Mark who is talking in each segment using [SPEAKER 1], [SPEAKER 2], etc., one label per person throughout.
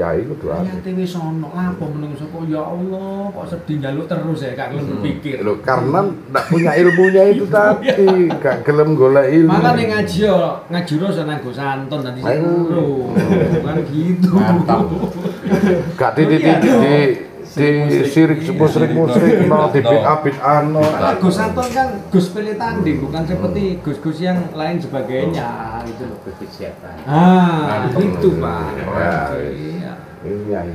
[SPEAKER 1] kiai kudu ati.
[SPEAKER 2] Ayate wis ono, lapo menungso kok ya Allah, kok sedih njaluk terus ya, gak gelem berpikir.
[SPEAKER 1] Loh, karena ndak punya ilmunya itu tadi, gak gelem golek ilmu.
[SPEAKER 2] Makane ngaji yo, ngaji terus nganggo santun nanti sing loro. Kan gitu.
[SPEAKER 1] Gak di sirik musyrik no di bid'ah ano.
[SPEAKER 2] Gus Santun kan Gus pilih tanding, bukan seperti Gus-Gus yang lain sebagainya gitu loh.
[SPEAKER 3] Persiapan.
[SPEAKER 2] Itu Pak.
[SPEAKER 1] Iya. Ini yang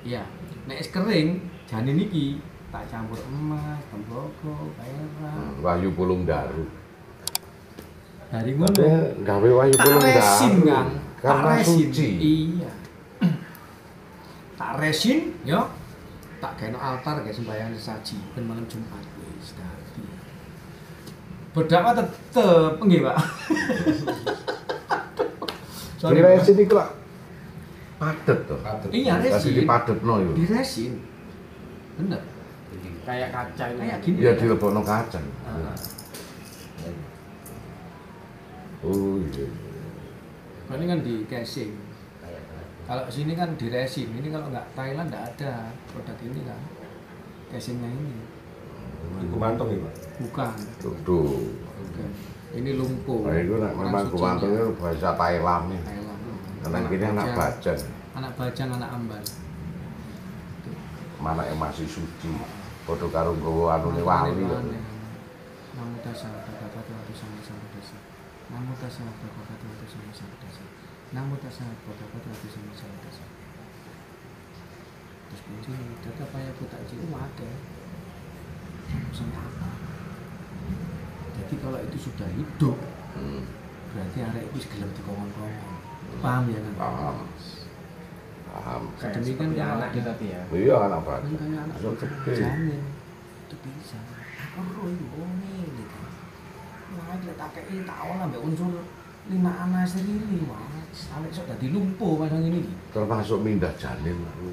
[SPEAKER 2] iya, nek es kering jane niki tak campur emas, tembaga, perak.
[SPEAKER 1] Wahyu Pulung Daru.
[SPEAKER 2] Dari ngono
[SPEAKER 1] Gawe Wahyu Pulung
[SPEAKER 2] tak resin
[SPEAKER 1] Daru.
[SPEAKER 2] Kang.
[SPEAKER 1] Karena
[SPEAKER 2] Tak resin.
[SPEAKER 1] suci.
[SPEAKER 2] Iya. Tak resin yo. Tak kena altar guys sembahyang sesaji ben malam Jumat wis dadi. Berdakwah tetep nggih, Pak.
[SPEAKER 1] Di resin iku lak padet to.
[SPEAKER 2] Iya,
[SPEAKER 1] Kasih
[SPEAKER 2] resin.
[SPEAKER 1] dipadetno yo.
[SPEAKER 2] Di resin. Bener.
[SPEAKER 3] Kayak kaca ini.
[SPEAKER 2] Kayak gini.
[SPEAKER 1] Ya dilebokno kacang.
[SPEAKER 2] Ah.
[SPEAKER 1] Oh iya.
[SPEAKER 2] Ini kan di casing.
[SPEAKER 3] Kayak kaca.
[SPEAKER 2] Kalau sini kan di resin. Ini kalau nggak Thailand nggak ada produk ini kan. Casingnya ini.
[SPEAKER 4] Gumantong ya, Pak?
[SPEAKER 2] Bukan.
[SPEAKER 1] Tuh.
[SPEAKER 2] Bukan. Ini lumpuh.
[SPEAKER 1] Nah, itu nak memang kumantungnya bahasa Thailand nih.
[SPEAKER 2] Thailand.
[SPEAKER 1] Karena kini anak bajan.
[SPEAKER 2] Anak bajang, anak amban.
[SPEAKER 1] Mana yang masih suci. Padha karo nggawa anune wali.
[SPEAKER 2] Namo tassa bhagavato arahato sama sambuddhassa. Namo tassa bhagavato arahato sama sambuddhassa. Namo tassa bhagavato arahato sama sambuddhassa. Terus kunci tetap apa tak cium ada. Sama apa? Jadi kalau itu sudah hidup, berarti arek itu gelem dikongkon-kongkon. Paham ya kan?
[SPEAKER 1] Paham.
[SPEAKER 2] Sedemikian
[SPEAKER 3] Seperti
[SPEAKER 2] kalau
[SPEAKER 3] anak
[SPEAKER 2] ada
[SPEAKER 3] kita tuh ya.
[SPEAKER 1] Iya anak bajan.
[SPEAKER 2] kan kayak anak
[SPEAKER 1] Iso gede.
[SPEAKER 2] jamin itu bisa. Aku roh itu ngene gitu. Wah, lek tak kei tak olah mbek unsur 5 anak serili, wah. Sampai sok dadi lumpuh padang ini iki.
[SPEAKER 1] Termasuk mindah janin aku.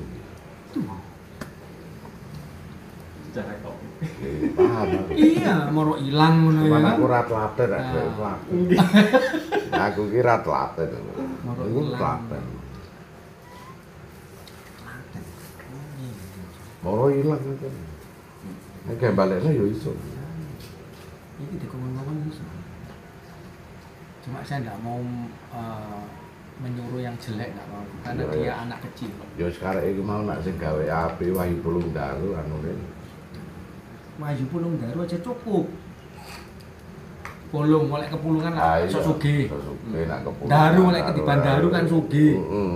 [SPEAKER 2] Tuh.
[SPEAKER 3] Secara kok.
[SPEAKER 1] Paham. aku.
[SPEAKER 2] Iya, moro ilang ngono
[SPEAKER 1] Cuman
[SPEAKER 2] ya.
[SPEAKER 1] aku rat laten ada
[SPEAKER 2] Ah.
[SPEAKER 1] pelaku. Aku kira telaten.
[SPEAKER 2] Moro
[SPEAKER 1] Iku
[SPEAKER 2] ilang.
[SPEAKER 1] telaten.
[SPEAKER 2] Klaten. Ngene.
[SPEAKER 1] Moro ilang kan. Nek balekno yo iso.
[SPEAKER 2] Iki dikongkon-kongkon bisa. Cuma saya enggak mau menyuruh yang jelek enggak mau karena
[SPEAKER 1] Iya,
[SPEAKER 2] dia
[SPEAKER 1] iya.
[SPEAKER 2] anak kecil.
[SPEAKER 1] Ya sekarang iki mau nak sing gawe api Wahyu Pulung Daru anune.
[SPEAKER 2] Maju Pulung Daru aja cukup. Pulung mulai kepulungan
[SPEAKER 1] Ah,
[SPEAKER 2] lah
[SPEAKER 1] iya.
[SPEAKER 2] sok sugih.
[SPEAKER 1] Sok sugih nak kepulungan.
[SPEAKER 2] Daru mulai ketiban Daru kan sugih.
[SPEAKER 1] Heeh.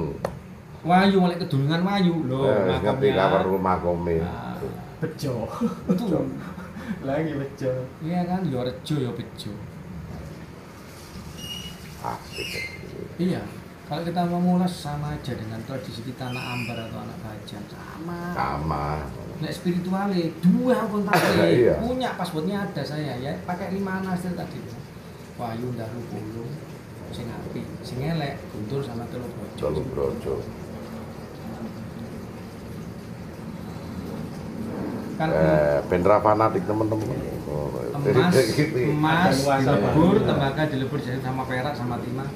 [SPEAKER 2] Wayu mulai kedulungan Wayu lho
[SPEAKER 1] Ngerti kabar rumah kome.
[SPEAKER 2] Ah,
[SPEAKER 3] Bejo.
[SPEAKER 2] Betul.
[SPEAKER 3] Lagi bejo.
[SPEAKER 2] Iya kan, yo rejo yo bejo.
[SPEAKER 1] Asik.
[SPEAKER 2] Iya. Kalau kita mau ngulas sama aja dengan tradisi kita anak ambar atau anak bajang sama.
[SPEAKER 1] Sama.
[SPEAKER 2] Nek spirituale dua kontak
[SPEAKER 1] Iya.
[SPEAKER 2] punya pasportnya ada saya ya pakai 5 anak tadi. Wayu Daru Pulung sing apik, sing elek Guntur sama Telu Brojo.
[SPEAKER 1] Telu Brojo.
[SPEAKER 2] Kan
[SPEAKER 1] Bendera fanatik teman-teman. Oh,
[SPEAKER 2] emas,
[SPEAKER 1] gitu.
[SPEAKER 2] emas
[SPEAKER 3] Ada nuansa
[SPEAKER 2] dilebur,
[SPEAKER 3] baru.
[SPEAKER 2] tembaga dilebur jadi sama perak sama timah.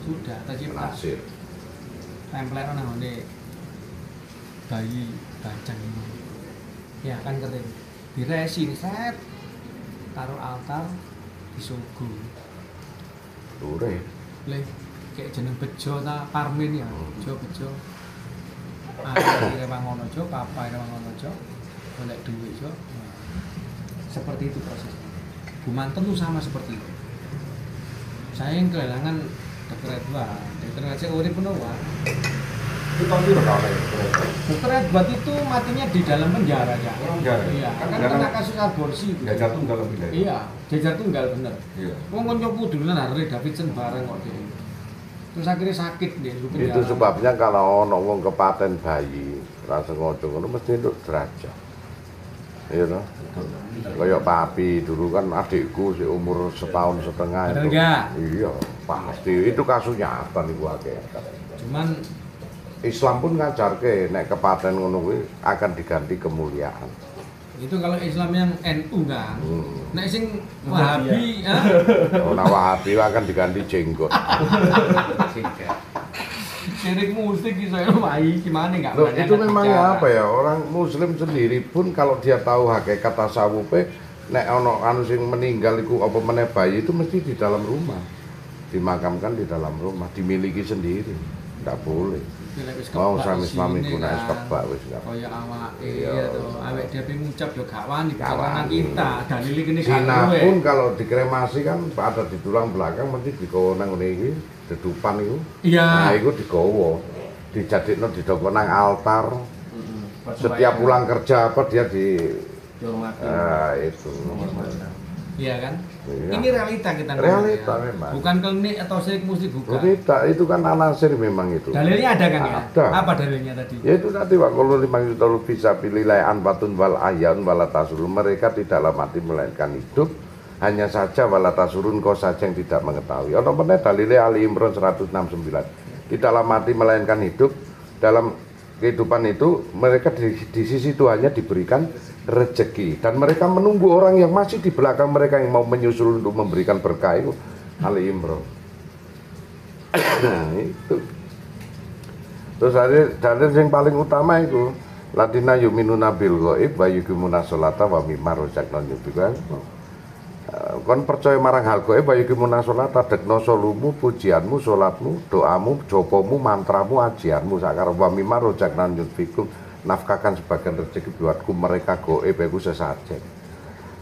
[SPEAKER 2] Sudah tercipta.
[SPEAKER 1] Nasir.
[SPEAKER 2] Tempelnya nang ngene bayi bajang ini. Ya kan kering. Diresin set. Taruh altar disugu.
[SPEAKER 1] Dure.
[SPEAKER 2] Le kayak jeneng bejo ta Parmin ya. Bejo. Remang ngono jo, papa remang ngono jo, golek duit jo. Nah, seperti itu prosesnya. Bu Manten tuh sama seperti itu. Saya yang kehilangan Dr. Edward. Dr. Edward urip penuh.
[SPEAKER 4] Itu tahun itu tahun ini.
[SPEAKER 2] Dr. Edward itu matinya di dalam penjara ya.
[SPEAKER 4] Penjara.
[SPEAKER 2] Iya, kan kena kasus aborsi.
[SPEAKER 4] Jajar tunggal lebih dari.
[SPEAKER 2] Iya, jajar tunggal bener.
[SPEAKER 4] Iya.
[SPEAKER 2] Wong koncoku duluan Harley Davidson bareng kok dia. Terus akhirnya sakit dia di penjara.
[SPEAKER 1] Itu sebabnya kalau ono wong kepaten bayi langsung ngono ngono mesti untuk derajat. Iya toh. Kayak papi dulu kan adikku sih umur setahun setengah
[SPEAKER 2] Bener
[SPEAKER 1] itu.
[SPEAKER 2] nggak?
[SPEAKER 1] Iya, pasti itu kasus nyata niku akeh.
[SPEAKER 2] Cuman
[SPEAKER 1] Islam pun ngajarke nek kepaten ngono kuwi akan diganti kemuliaan.
[SPEAKER 2] itu kalau Islam yang NU kan. Nek sing Wahabi,
[SPEAKER 1] Ora Wahabi akan diganti jenggot.
[SPEAKER 2] syirik musik iso wae gimana enggak
[SPEAKER 1] Loh, itu memang apa ya, orang muslim sendiri pun kalau dia tahu hakikat tasawufe nek ono anu sing meninggal iku apa meneh bayi itu mesti di dalam rumah. Dimakamkan di dalam rumah, dimiliki sendiri. Enggak boleh. Mau Islam iku nek kebak wis enggak.
[SPEAKER 2] Kaya awake
[SPEAKER 1] Iya.
[SPEAKER 2] to, awake dhewe ngucap yo gak wani
[SPEAKER 1] Gak
[SPEAKER 2] karena
[SPEAKER 1] wani.
[SPEAKER 2] kita. Dalile kene gak
[SPEAKER 1] Cina
[SPEAKER 2] duwe.
[SPEAKER 1] pun kalau dikremasi kan ada di tulang belakang mesti digawa nang ngene iki, dedupan iku.
[SPEAKER 2] Iya.
[SPEAKER 1] Nah, iku digawa. Dijadikno didoko nang altar. Setiap pulang kerja apa dia di
[SPEAKER 3] dihormati.
[SPEAKER 1] itu.
[SPEAKER 2] Iya kan?
[SPEAKER 1] Iya.
[SPEAKER 2] Ini realita kita
[SPEAKER 1] Realita
[SPEAKER 2] ngomong, ya.
[SPEAKER 1] memang.
[SPEAKER 2] Bukan klinik atau syirik musik bukan.
[SPEAKER 1] Tidak, itu kan anasir memang itu.
[SPEAKER 2] Dalilnya ada kan ya?
[SPEAKER 1] Ada.
[SPEAKER 2] Apa dalilnya tadi?
[SPEAKER 1] Ya itu tadi wa qulu liman yutalu bisa pililai anbatun wal ayyan walatasul. Mereka tidaklah mati melainkan hidup. Hanya saja walatasurun kau saja yang tidak mengetahui. Ono meneh dalile Ali Imran 169. Tidaklah mati melainkan hidup. Dalam kehidupan itu mereka di sisi Tuhannya diberikan rezeki dan mereka menunggu orang yang masih di belakang mereka yang mau menyusul untuk memberikan berkah itu Ali Imran. Nah, itu. Terus dalil yang paling utama itu ladina yuminuna bil ghaib wa yuqimuna sholata wa mimma razaqnahum yunfiqun. Kon percaya marang hal gaib wa yuqimuna sholata dekno solumu pujianmu salatmu doamu jopomu mantramu ajianmu sakar wa mimma razaqnahum yunfiqun. Nafkahkan sebagian rezeki buatku mereka gaib iku sesajen.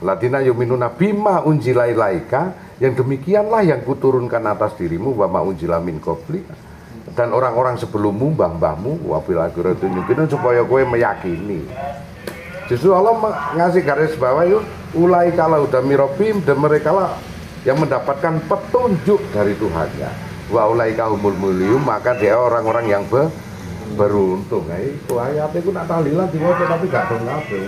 [SPEAKER 1] Ladina yuminuna bima unjilai laika, yang demikianlah yang kuturunkan atas dirimu wa ma unjila min qabli, dan orang-orang sebelummu mbah-mbahmu wa bil akhirati yuqinun, supaya kowe meyakini. Justru Allah ngasih garis bawah itu ulai kalau udah mirobim dan mereka lah yang mendapatkan petunjuk dari Tuhannya. Wa ulai kaumul mulium, maka dia orang-orang yang beruntung. Itu ayat itu nak tahlilan diwaca tapi gak dong kabeh.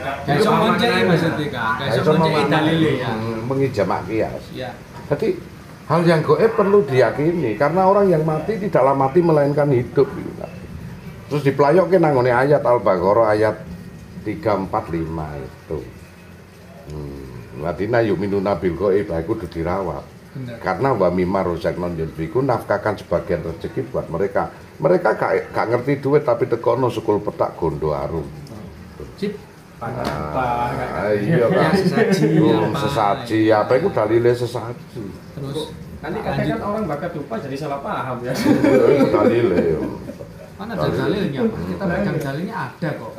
[SPEAKER 2] Kayak iso ngonceki maksudnya kan. Kayak iso ngonceki dalile ya.
[SPEAKER 1] Mengijamak kias.
[SPEAKER 2] Iya.
[SPEAKER 1] Jadi hal yang gaib perlu diyakini karena orang yang mati tidaklah mati melainkan hidup gitu. Terus diplayokke nang ngene ayat Al-Baqarah ayat 345 itu. Ladina yu'minuna bil ghaib iku kudu dirawat.
[SPEAKER 2] Bener.
[SPEAKER 1] Karena wa mimma razaqnahum yunfiqun, nafkahkan sebagian rezeki buat mereka. Mereka gak ngerti duit tapi tekono sukul petak gondo arum.
[SPEAKER 2] Sip.
[SPEAKER 1] Iya kan.
[SPEAKER 2] Sesaji apa.
[SPEAKER 1] Sesaji apa itu dalile sesaji.
[SPEAKER 2] Terus
[SPEAKER 3] Nanti kadang kan orang bakat lupa jadi salah paham ya.
[SPEAKER 1] Itu dalile.
[SPEAKER 2] mana ada dalilnya Pak? Kita pegang dalilnya ada kok.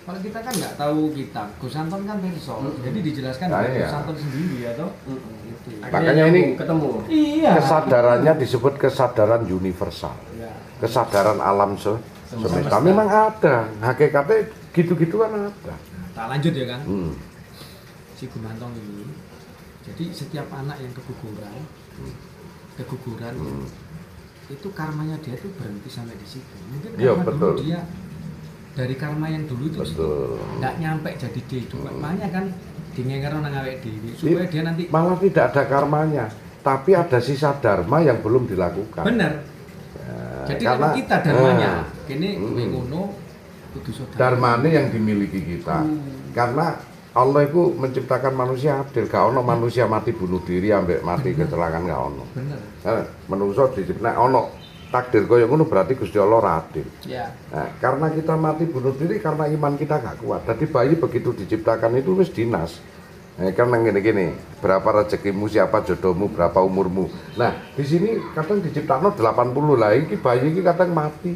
[SPEAKER 2] Kalau kita kan nggak tahu kitab, Gus Anton kan verso, jadi dijelaskan
[SPEAKER 1] Nah,
[SPEAKER 2] oleh
[SPEAKER 1] iya.
[SPEAKER 2] Gus Anton sendiri ya toh. Gitu.
[SPEAKER 1] Makanya ini
[SPEAKER 3] ketemu.
[SPEAKER 2] Iya.
[SPEAKER 1] Kesadarannya disebut kesadaran universal.
[SPEAKER 2] Ya.
[SPEAKER 1] Kesadaran alam semesta memang ada. Hakikatnya gitu-gitu kan ada.
[SPEAKER 2] Tak lanjut ya kan. Si Gumantong ini, jadi setiap anak yang keguguran, itu karmanya dia tuh berhenti sampai di situ. Mungkin
[SPEAKER 1] Iya,
[SPEAKER 2] karma
[SPEAKER 1] betul.
[SPEAKER 2] dulu dia dari karma yang dulu itu
[SPEAKER 1] Betul.
[SPEAKER 2] nggak nyampe jadi dia itu. Makanya kan dingenger nang awake dhewe supaya dia nanti
[SPEAKER 1] Malah tidak ada karmanya, tapi ada sisa dharma yang belum dilakukan.
[SPEAKER 2] benar.
[SPEAKER 1] Ya,
[SPEAKER 2] Jadi
[SPEAKER 1] karena
[SPEAKER 2] kalau kita dharmanya, kini kowe ngono kudu saudara.
[SPEAKER 1] dharmane yang dimiliki kita. Karena Allah itu menciptakan manusia adil, gak ono manusia mati bunuh diri ambek mati kecelakaan gak ono.
[SPEAKER 2] Bener.
[SPEAKER 1] Menungso diciptakan ono takdir kaya ngono berarti Gusti Allah adil.
[SPEAKER 2] Ya.
[SPEAKER 1] Nah, karena kita mati bunuh diri karena iman kita gak kuat. Jadi bayi begitu diciptakan itu wis dinas. Karena gini-gini, berapa rezekimu, siapa jodohmu, berapa umurmu. Nah, di sini kadang diciptakan 80 lah, ini bayi ini kadang mati.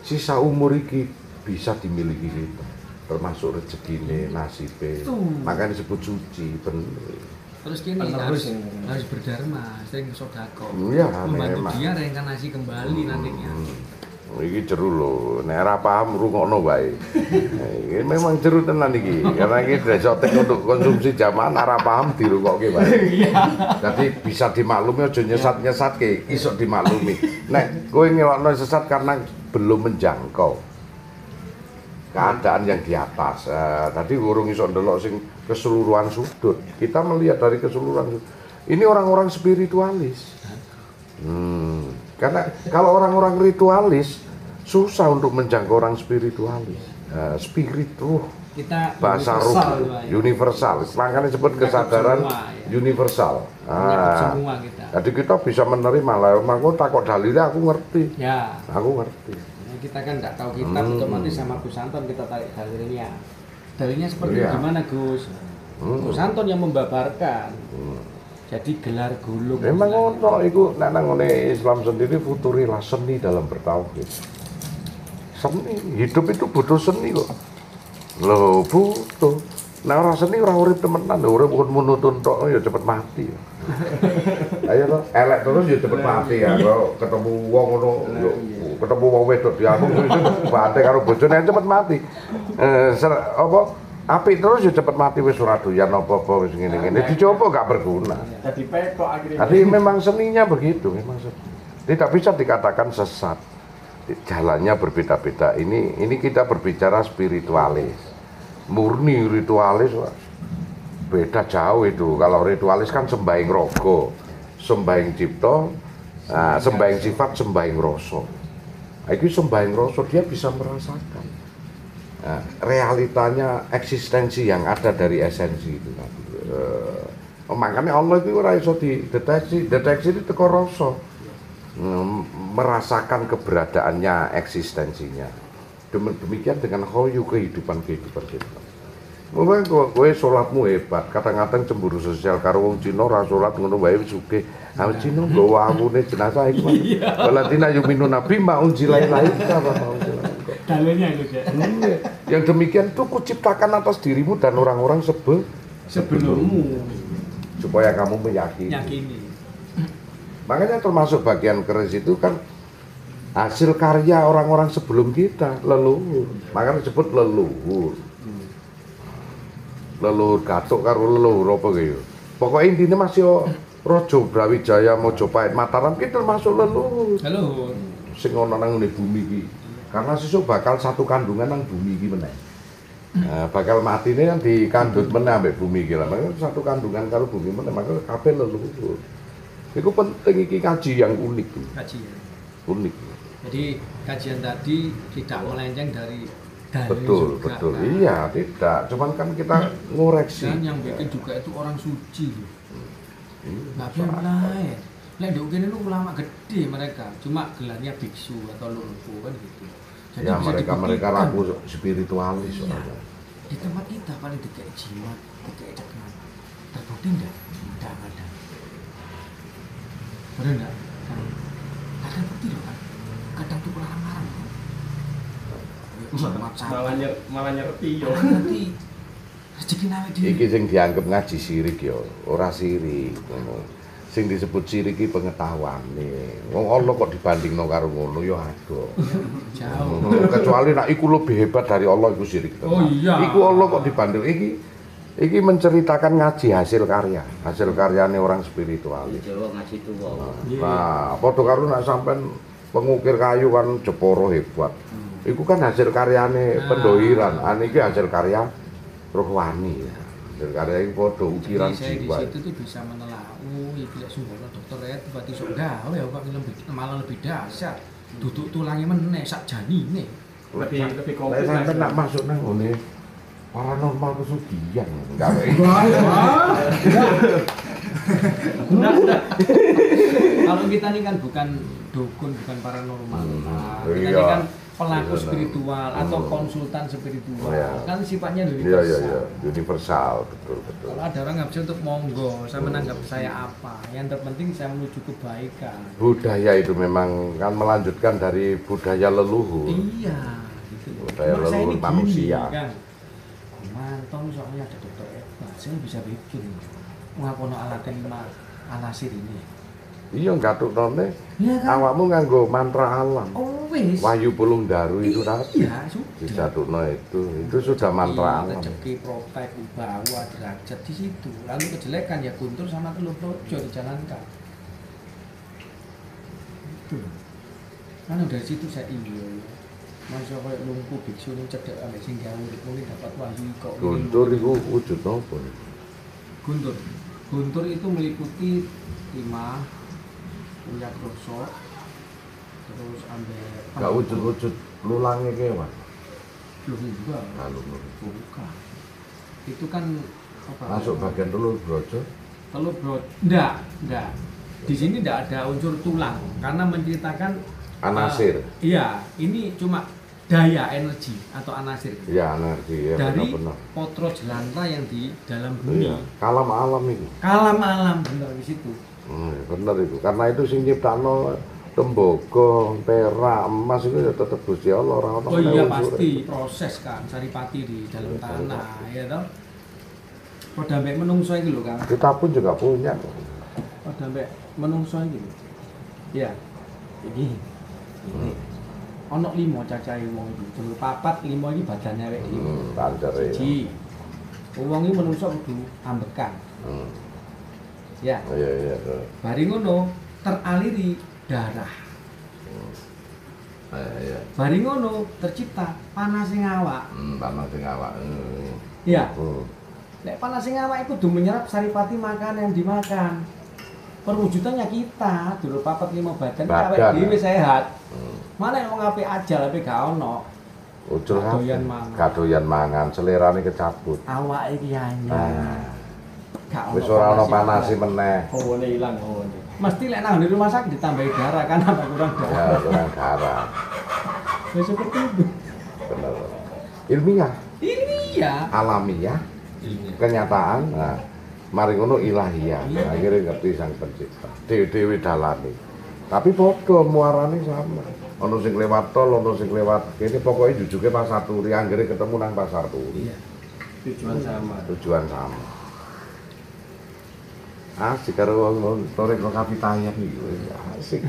[SPEAKER 1] sisa umur iki bisa dimiliki kita, termasuk rezekine, nasibe. Makanya disebut suci, bener.
[SPEAKER 2] Terus kini
[SPEAKER 3] Penerus
[SPEAKER 2] harus berdarma, sering sedekah.
[SPEAKER 1] Iya,
[SPEAKER 2] Membantu
[SPEAKER 1] memang.
[SPEAKER 2] dia reinkarnasi kembali nantinya.
[SPEAKER 1] Iki jeru lho, nek ora paham rungokno wae. Iki memang jeru tenan iki, karena iki desotek untuk konsumsi zaman ora paham dirungokke wae. Jadi bisa dimaklumi aja nyesat-nyesatke, iso dimaklumi. Nek kowe ngelokno sesat karena belum menjangkau keadaan yang di atas. Tadi urung iso ndelok sing keseluruhan sudut. Kita melihat dari keseluruhan sudut. Ini orang-orang spiritualis. Karena kalau orang-orang ritualis susah untuk menjangkau orang spiritualis. Spirit ruh,
[SPEAKER 2] Kita
[SPEAKER 1] bahasa ruh, universal. Makanya disebut kesadaran universal.
[SPEAKER 2] Semua kita.
[SPEAKER 1] Jadi kita bisa menerima lah. Aku takut dalilnya aku ngerti.
[SPEAKER 2] Ya.
[SPEAKER 1] Aku ngerti.
[SPEAKER 2] Kita kan nggak tahu kitab, otomatis sama Gus Anton kita tarik dalilnya. Dalilnya seperti gimana Gus? Gus Anton yang membabarkan. Jadi gelar gulung.
[SPEAKER 1] Memang ngono iku nek nang ngene Islam sendiri futurilah seni dalam bertauhid. Seni, hidup itu butuh seni kok. Loh, butuh. Nah, ora seni ora urip temenan, urip kon monoton tok ya cepet mati. Ayo to, elek terus ya cepet mati ya. Kalau ketemu wong ngono, ketemu wong wedok diamuk itu bate karo bojone cepet mati. Apa apik terus ya cepet mati wis ora doyan apa-apa wis ngene-ngene. Dicoba gak berguna.
[SPEAKER 3] Jadi petok akhirnya.
[SPEAKER 1] Jadi memang seninya begitu, memang seni. Tidak bisa dikatakan sesat. Jalannya berbeda-beda. Ini kita berbicara spiritualis. Murni ritualis beda jauh itu. Kalau ritualis kan sembahyang rogo, sembahyang cipta, sembahyang sifat, sembahyang rasa. Itu sembahyang rasa dia bisa merasakan. Realitanya eksistensi yang ada dari esensi itu tadi. Makanya Allah itu ora iso dideteksi itu teko rasa. Merasakan keberadaannya, eksistensinya. Demikian dengan hoyu kehidupan kita. Mungkin kowe salatmu hebat, kadang-kadang cemburu sosial karo wong Cina ra salat ngono wae sugih. Ah Cina nggawa awune jenazah iku. Waladina yuminuna bima unzila ilaika wa ma unzila.
[SPEAKER 2] Dalilnya itu ya.
[SPEAKER 1] Yang demikian itu kuciptakan atas dirimu dan orang-orang
[SPEAKER 2] Sebelummu.
[SPEAKER 1] supaya kamu meyakini. Makanya termasuk bagian keris itu kan hasil karya orang-orang sebelum kita, leluhur. Makanya disebut leluhur. Leluhur Gatuk karo leluhur apa gitu. Pokoknya intinya masih Raja Brawijaya Mojopahit Mataram kita termasuk leluhur.
[SPEAKER 2] Leluhur.
[SPEAKER 1] Sing ana nang bumi iki. Karena sesuk bakal satu kandungan nang bumi iki meneh. Bakal matine kan dikandut meneh ambek bumi iki lah. Makanya satu kandungan karo bumi meneh, maka kabeh leluhur. Itu penting iki kaji yang unik.
[SPEAKER 2] Kajian.
[SPEAKER 1] Unik.
[SPEAKER 2] Jadi kajian tadi tidak melenceng dari dalil
[SPEAKER 1] Betul,
[SPEAKER 2] juga,
[SPEAKER 1] betul.
[SPEAKER 2] kan?
[SPEAKER 1] Iya, tidak. Cuman kan kita ngoreksi.
[SPEAKER 2] Dan yang bikin juga itu orang suci loh. Nggak boleh lain. Lek nduk kene lu ulama gede mereka, cuma gelarnya biksu atau lurfu kan gitu. Jadi
[SPEAKER 1] Ya
[SPEAKER 2] bisa
[SPEAKER 1] mereka
[SPEAKER 2] dibuktikan.
[SPEAKER 1] ragu spiritualis
[SPEAKER 2] Iya.
[SPEAKER 1] soalnya.
[SPEAKER 2] Di tempat kita paling dekat jimat, dekat ceknan. Terbukti enggak? Enggak ada. Benar enggak? Kadang bukti loh kan. Kadang tuh larang-larang.
[SPEAKER 3] Malah nyerti yo.
[SPEAKER 2] Nanti rezeki nawe dhewe.
[SPEAKER 1] Iki sing dianggap ngaji sirik ya, ora sirik ngono. Sing disebut sirik iki pengetahuane. Wong Allah kok dibandingno karo ngono ya adoh.
[SPEAKER 2] Jauh.
[SPEAKER 1] Kecuali nek iku lebih hebat dari Allah iku sirik.
[SPEAKER 2] Oh iya.
[SPEAKER 1] Iku Allah kok dibanding iki menceritakan ngaji hasil karyane orang spiritualis.
[SPEAKER 5] Jawa ngaji tuwa.
[SPEAKER 1] Nah, padha karo nek sampean pengukir kayu kan Jepara hebat. Iku kan hasil karyane pendohiran. Iki hasil karya rohani. Hasil karya iki padha ukiran
[SPEAKER 2] Jadi saya di
[SPEAKER 1] jiwa.
[SPEAKER 2] situ tuh bisa menelaah, oh iki lek sumbernya dokter Red berarti sok gawe ya kok malah lebih dahsyat. Duduk tulangnya meneh sak janine.
[SPEAKER 3] Lebih
[SPEAKER 1] Lek
[SPEAKER 3] komplit.
[SPEAKER 1] sampean nak masuk nang ngene paranormal pesugihan enggak
[SPEAKER 2] Kalau kita ini kan bukan dukun, bukan paranormal. Nah, kita ini
[SPEAKER 1] Iya.
[SPEAKER 2] kan pelaku
[SPEAKER 1] Iya,
[SPEAKER 2] spiritual atau konsultan spiritual.
[SPEAKER 1] Iya.
[SPEAKER 2] Kan sifatnya
[SPEAKER 1] Iya,
[SPEAKER 2] universal.
[SPEAKER 1] iya, iya, universal, betul.
[SPEAKER 2] Kalau ada orang nggak bisa untuk monggo, saya menanggap saya apa. Yang terpenting saya menuju kebaikan.
[SPEAKER 1] Budaya itu memang kan melanjutkan dari budaya leluhur.
[SPEAKER 2] Iya, gitu loh.
[SPEAKER 1] Budaya
[SPEAKER 2] Cuma saya
[SPEAKER 1] leluhur
[SPEAKER 2] ini
[SPEAKER 1] manusia.
[SPEAKER 2] gini, kan. Mantong soalnya ada dokter Eva, saya bisa bikin ngakono alat lima anasir ini.
[SPEAKER 1] Iya, gatuk none.
[SPEAKER 2] Iya kan?
[SPEAKER 1] Awakmu nganggo mantra alam.
[SPEAKER 2] Oh wis.
[SPEAKER 1] Wahyu Pulung Daru itu tadi.
[SPEAKER 2] Iya, sudah.
[SPEAKER 1] Dicatukno itu sudah mantra alam.
[SPEAKER 2] Rezeki, protek, bawa, derajat di situ. Lalu kejelekan ya guntur sama telur projo dijalankan. Itu. Kan dari situ saya iya. Masya kayak lumpuh biksu ini cedek ambek sing gawe mungkin dapat wahyu kok.
[SPEAKER 1] Guntur itu wujud apa?
[SPEAKER 2] Guntur. Guntur itu meliputi 5 punya krosok terus ambek
[SPEAKER 1] Gak wujud-wujud lulangnya kewan.
[SPEAKER 2] belum juga.
[SPEAKER 1] Lalu
[SPEAKER 2] Bukan. Itu kan apa?
[SPEAKER 1] masuk bagian telur brojo.
[SPEAKER 2] Telur bro, enggak. Di sini enggak ada unsur tulang karena menceritakan
[SPEAKER 1] Anasir.
[SPEAKER 2] Iya, ini cuma daya energi atau anasir
[SPEAKER 1] Iya, energi ya,
[SPEAKER 2] dari
[SPEAKER 1] benar-benar.
[SPEAKER 2] potro jelanta yang di dalam bumi.
[SPEAKER 1] Iya, kalam alam itu.
[SPEAKER 2] Kalam alam benar di situ.
[SPEAKER 1] Bener itu. Karena itu sing nyiptakno tembaga, perak, emas itu ya tetep Gusti Allah ora ono.
[SPEAKER 2] Oh iya
[SPEAKER 1] unsure.
[SPEAKER 2] pasti proses kan saripati di dalam tanah ya toh. Padha mbek menungso iki lho Kang.
[SPEAKER 1] Kita pun juga punya.
[SPEAKER 2] Padha mbek menungso iki lho. Iya. Iki. Ini. Ono 5 cacahe wong iki. Jero 4 5 iki badane awake iki.
[SPEAKER 1] Pancere.
[SPEAKER 2] Siji. Wong iki menungso kudu ambekan. Ya.
[SPEAKER 1] Iya, iya.
[SPEAKER 2] Bari ngono teraliri darah.
[SPEAKER 1] Iya.
[SPEAKER 2] Bari ngono tercipta panas ing awak.
[SPEAKER 1] Panas sing awak.
[SPEAKER 2] Iya. Nek panas sing awak iku kudu menyerap saripati makan yang dimakan. Perwujudannya kita, dulu 4 5 badan, awake dhewe sehat. Mana yang mau ngapain aja tapi gak ono.
[SPEAKER 1] Ucul
[SPEAKER 2] Kadoyan mangan.
[SPEAKER 1] kadoyan mangan, selerane kecabut.
[SPEAKER 2] Awak iki anyar. Gak ono.
[SPEAKER 1] Wis ora ono panasi meneh.
[SPEAKER 3] Hawane ilang hawane.
[SPEAKER 2] Mesti lek nang di rumah sakit ditambahi darah kan apa kurang
[SPEAKER 1] Ya,
[SPEAKER 2] darah.
[SPEAKER 1] kurang darah.
[SPEAKER 2] Ya seperti itu.
[SPEAKER 1] Bener. Ilmiah,
[SPEAKER 2] Ini ya.
[SPEAKER 1] alamiah, kenyataan. Nah, mari ngono ilahiyah. Akhirnya ngerti sang pencipta. Dewi-dewi dalane. Tapi padha muarane sama. Ono sing lewat tol, ono sing lewat kene pokoknya jujuke Pasar Turi, anggere ketemu nang Pasar Turi.
[SPEAKER 2] Iya.
[SPEAKER 3] Tujuan sama.
[SPEAKER 1] Tujuan sama. Asik karo wong torek kok kapitayan iki. Asik.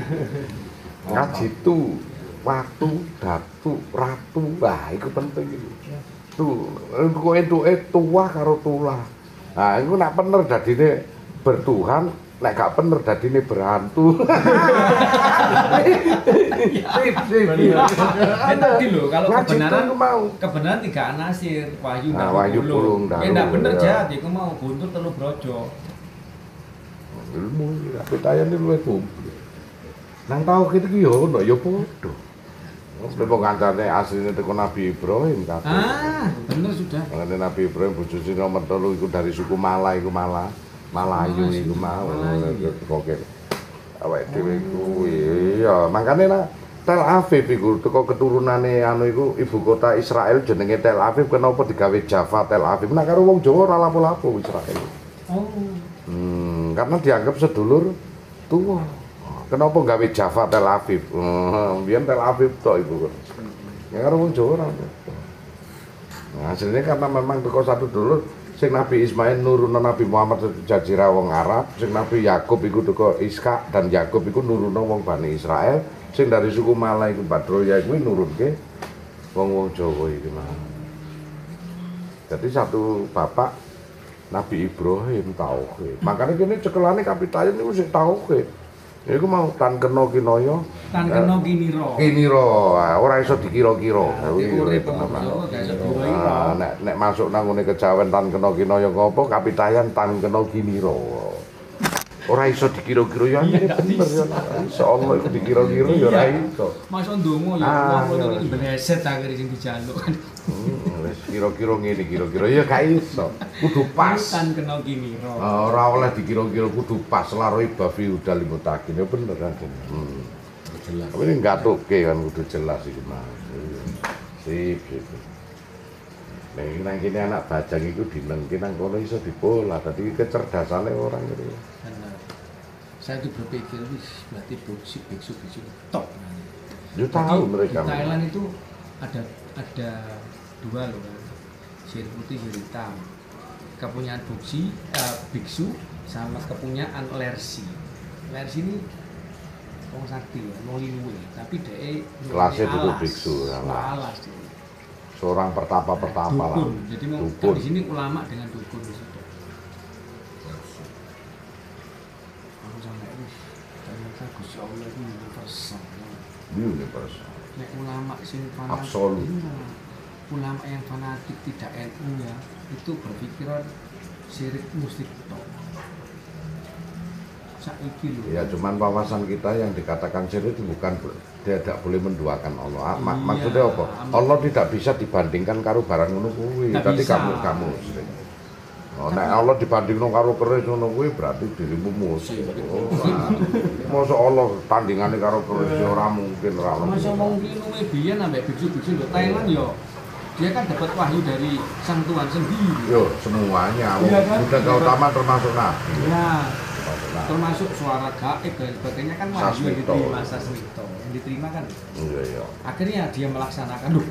[SPEAKER 1] Ngaji tu, waktu, datu, ratu. Wah, iku penting iki. Tuh, kok entuke tuah karo tulah. Nah, iku nek bener dadine bertuhan, nek gak bener dadine berhantu. Sip.
[SPEAKER 2] Tadi loh kalau
[SPEAKER 1] Ngaji
[SPEAKER 2] kebenaran
[SPEAKER 1] itu mau.
[SPEAKER 2] kebenaran 3 anasir, wahyu
[SPEAKER 1] Nah,
[SPEAKER 2] dan
[SPEAKER 1] Wahyu Pulung Daru,
[SPEAKER 2] Ya enggak bener
[SPEAKER 1] ya.
[SPEAKER 2] jahat, iku mau guntur telu brojo.
[SPEAKER 1] Ilmu iki kapitayan iki luwih komplit. Nang tauhid iki yo ono ya padha. Wong kancane asline teko Nabi Ibrahim kabeh.
[SPEAKER 2] Bener sudah.
[SPEAKER 1] Mengenai Nabi Ibrahim bojone nomor 3 iku dari suku Mala iku Malayu iku mau kokek. Awake dhewe iku iya, makane lah Tel Aviv iku teko keturunane anu iku ibu kota Israel jenenge Tel Aviv kenapa digawe Java Tel Aviv. Nah karo wong Jawa ora lapo-lapo Israel.
[SPEAKER 2] Oh.
[SPEAKER 1] Karena dianggap sedulur tua. Kenapa gawe Java Tel Aviv? Biar Tel Aviv tok iku. Ya karo wong Jawa ora. Nah, hasilnya karena memang teko satu dulur sing Nabi Ismail nuruno Nabi Muhammad jajira wong Arab, sing Nabi Yakub iku teko Iska dan Yakub iku nuruno wong Bani Israel, sing dari suku Mala iku Badroya iku nurunke wong-wong Jawa iki mah. Jadi satu bapak Nabi Ibrahim tauhid. Makanya kene cekelane kapitayan niku sing tauhid. Iku mau tan kena kinaya,
[SPEAKER 2] Tan kena kinira.
[SPEAKER 1] kinira, ora iso dikira-kira.
[SPEAKER 2] Urip Jawa gak iso dikira.
[SPEAKER 1] Nek masuk nang ngene kejawen tan kena kinaya apa kapitayan tan kena kinira. Ora iso dikira-kira ya bener ya. Insyaallah iku dikira-kira ya ora iso.
[SPEAKER 2] Masuk ndonga ya wong iki bleset akhire sing dijaluk kan.
[SPEAKER 1] Wis kira-kira ngene kira-kira ya gak iso. Kudu pas.
[SPEAKER 2] Tan kena kinira.
[SPEAKER 1] Ora oleh dikira-kira kudu pas laroi bafi udal limutakin ya bener kan. Jelas. Tapi ini ngatuke kan kudu jelas iki mah. Sip gitu. Nang kene anak bajang iku dinengke nang kono iso dipola. Dadi kecerdasane orang itu.
[SPEAKER 2] Benar. Saya itu berpikir wis berarti biksu top.
[SPEAKER 1] Yo tahu mereka.
[SPEAKER 2] Di Thailand itu ada dua loh kan. Sirih putih, sirih hitam. Kepunyaan biksu sama kepunyaan lersi. Lersi ini wong sakti ya, mau liwe, tapi dhek
[SPEAKER 1] Kelasnya itu biksu,
[SPEAKER 2] alas dia.
[SPEAKER 1] Seorang pertapa-pertapa lah.
[SPEAKER 2] Dukun. Jadi mau kan di sini ulama dengan dukun di situ. Aku sampai ternyata Gusti Allah itu universal.
[SPEAKER 1] Universal.
[SPEAKER 2] Nek ulama sing fanatik,
[SPEAKER 1] Absolut.
[SPEAKER 2] ulama yang fanatik tidak NU ya, itu berpikiran syirik musyrik tok. Saiki lho.
[SPEAKER 1] Ya cuman wawasan kita yang dikatakan syirik itu bukan dia tidak boleh menduakan Allah.
[SPEAKER 2] Iya,
[SPEAKER 1] Maksudnya apa? Allah tidak bisa dibandingkan karo barang ngono kuwi.
[SPEAKER 2] Nggak
[SPEAKER 1] Tadi
[SPEAKER 2] bisa.
[SPEAKER 1] kamu syirik. Oh, nek Allah dibandingno karo keris ngono kuwi berarti dirimu musyrik. Oh, masa Allah tandingane karo keris ora mungkin ora.
[SPEAKER 2] Masa mungkin luwe biyen ambek biksu-biksu lho Thailand yo. Dia kan dapat wahyu dari sang Tuhan sendiri.
[SPEAKER 1] Yo, semuanya.
[SPEAKER 2] Iya kan?
[SPEAKER 1] Buddha Gautama termasuk nabi.
[SPEAKER 2] Ya,
[SPEAKER 1] Termasuk nabi.
[SPEAKER 2] termasuk suara gaib dan sebagainya kan wahyu yang
[SPEAKER 1] Sasmito.
[SPEAKER 2] diterima Sasmito. Yang diterima kan.
[SPEAKER 1] Iya, iya.
[SPEAKER 2] Akhirnya dia melaksanakan, loh,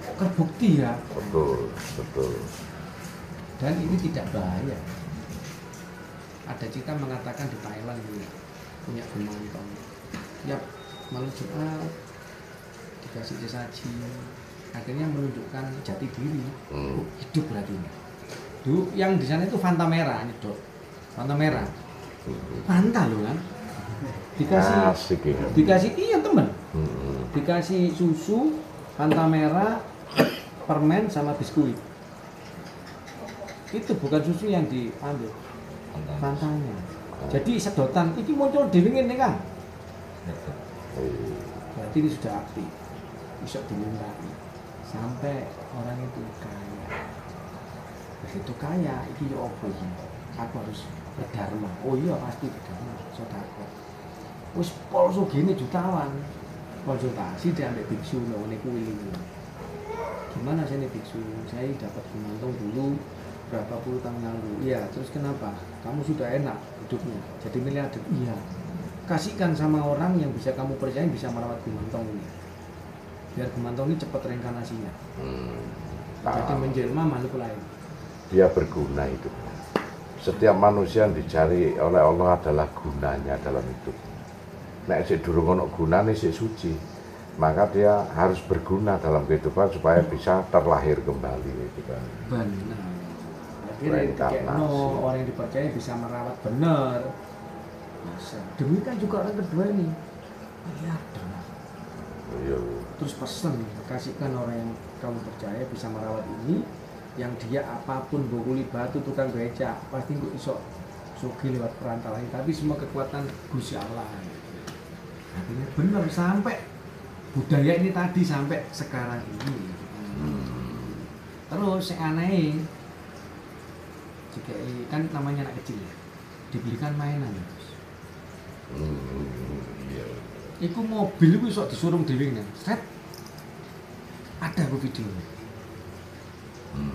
[SPEAKER 2] kok terbukti ya.
[SPEAKER 1] Betul, betul.
[SPEAKER 2] Dan ini tidak bahaya. Ada cerita mengatakan di Thailand ini punya gumantong. Ya, malam Jumat dikasih sesaji. Akhirnya menunjukkan jati diri. Hidup berarti ini. Dulu yang di sana itu Fanta merah, ini dok. Fanta merah. Fanta loh kan.
[SPEAKER 1] Asik ya.
[SPEAKER 2] Dikasih iya temen.
[SPEAKER 1] Hmm.
[SPEAKER 2] Dikasih susu, Fanta merah, permen sama biskuit. Itu bukan susu yang diambil, Fantanya. Jadi sedotan, ini muncul dingin nih kan. Berarti ini sudah aktif, bisa dimintai sampai orang itu kaya. Begitu kaya, ini ya apa ini? Aku harus berdharma. Oh iya pasti berdharma, sodako. Wis pol sugih jutawan. Konsultasi dia ambil biksu loh, ini kuiling. Gimana sih ini biksu? Saya dapat gumantong dulu berapa puluh tahun lalu. Iya, terus kenapa? Kamu sudah enak hidupnya, jadi miliarder. Iya. Kasihkan sama orang yang bisa kamu percaya bisa merawat gumantong ini. Biar gumantong ini cepat reinkarnasinya. Jadi menjelma makhluk lain.
[SPEAKER 1] Dia berguna itu. Setiap manusia yang dicari oleh Allah adalah gunanya dalam hidup. Nek sik durung ono gunane sik suci, maka dia harus berguna dalam kehidupan supaya bisa terlahir kembali gitu kan.
[SPEAKER 2] Benar. Akhirnya orang yang dipercaya bisa merawat benar. Bisa. Demikian juga orang kedua ini. Miliarder.
[SPEAKER 1] Iya.
[SPEAKER 2] Terus pesan, kasihkan orang yang kamu percaya bisa merawat ini, yang dia apapun bokuli batu tukang beca pasti kok iso sugi lewat perantara ini, tapi semua kekuatan Gusti Allah. Akhirnya benar sampai budaya ini tadi sampai sekarang ini. Terus yang aneh, jika kan namanya anak kecil ya, dibelikan mainan.
[SPEAKER 1] Iya.
[SPEAKER 2] Iku mobil itu sok disuruh dhewe nih. Set. Ada aku videonya.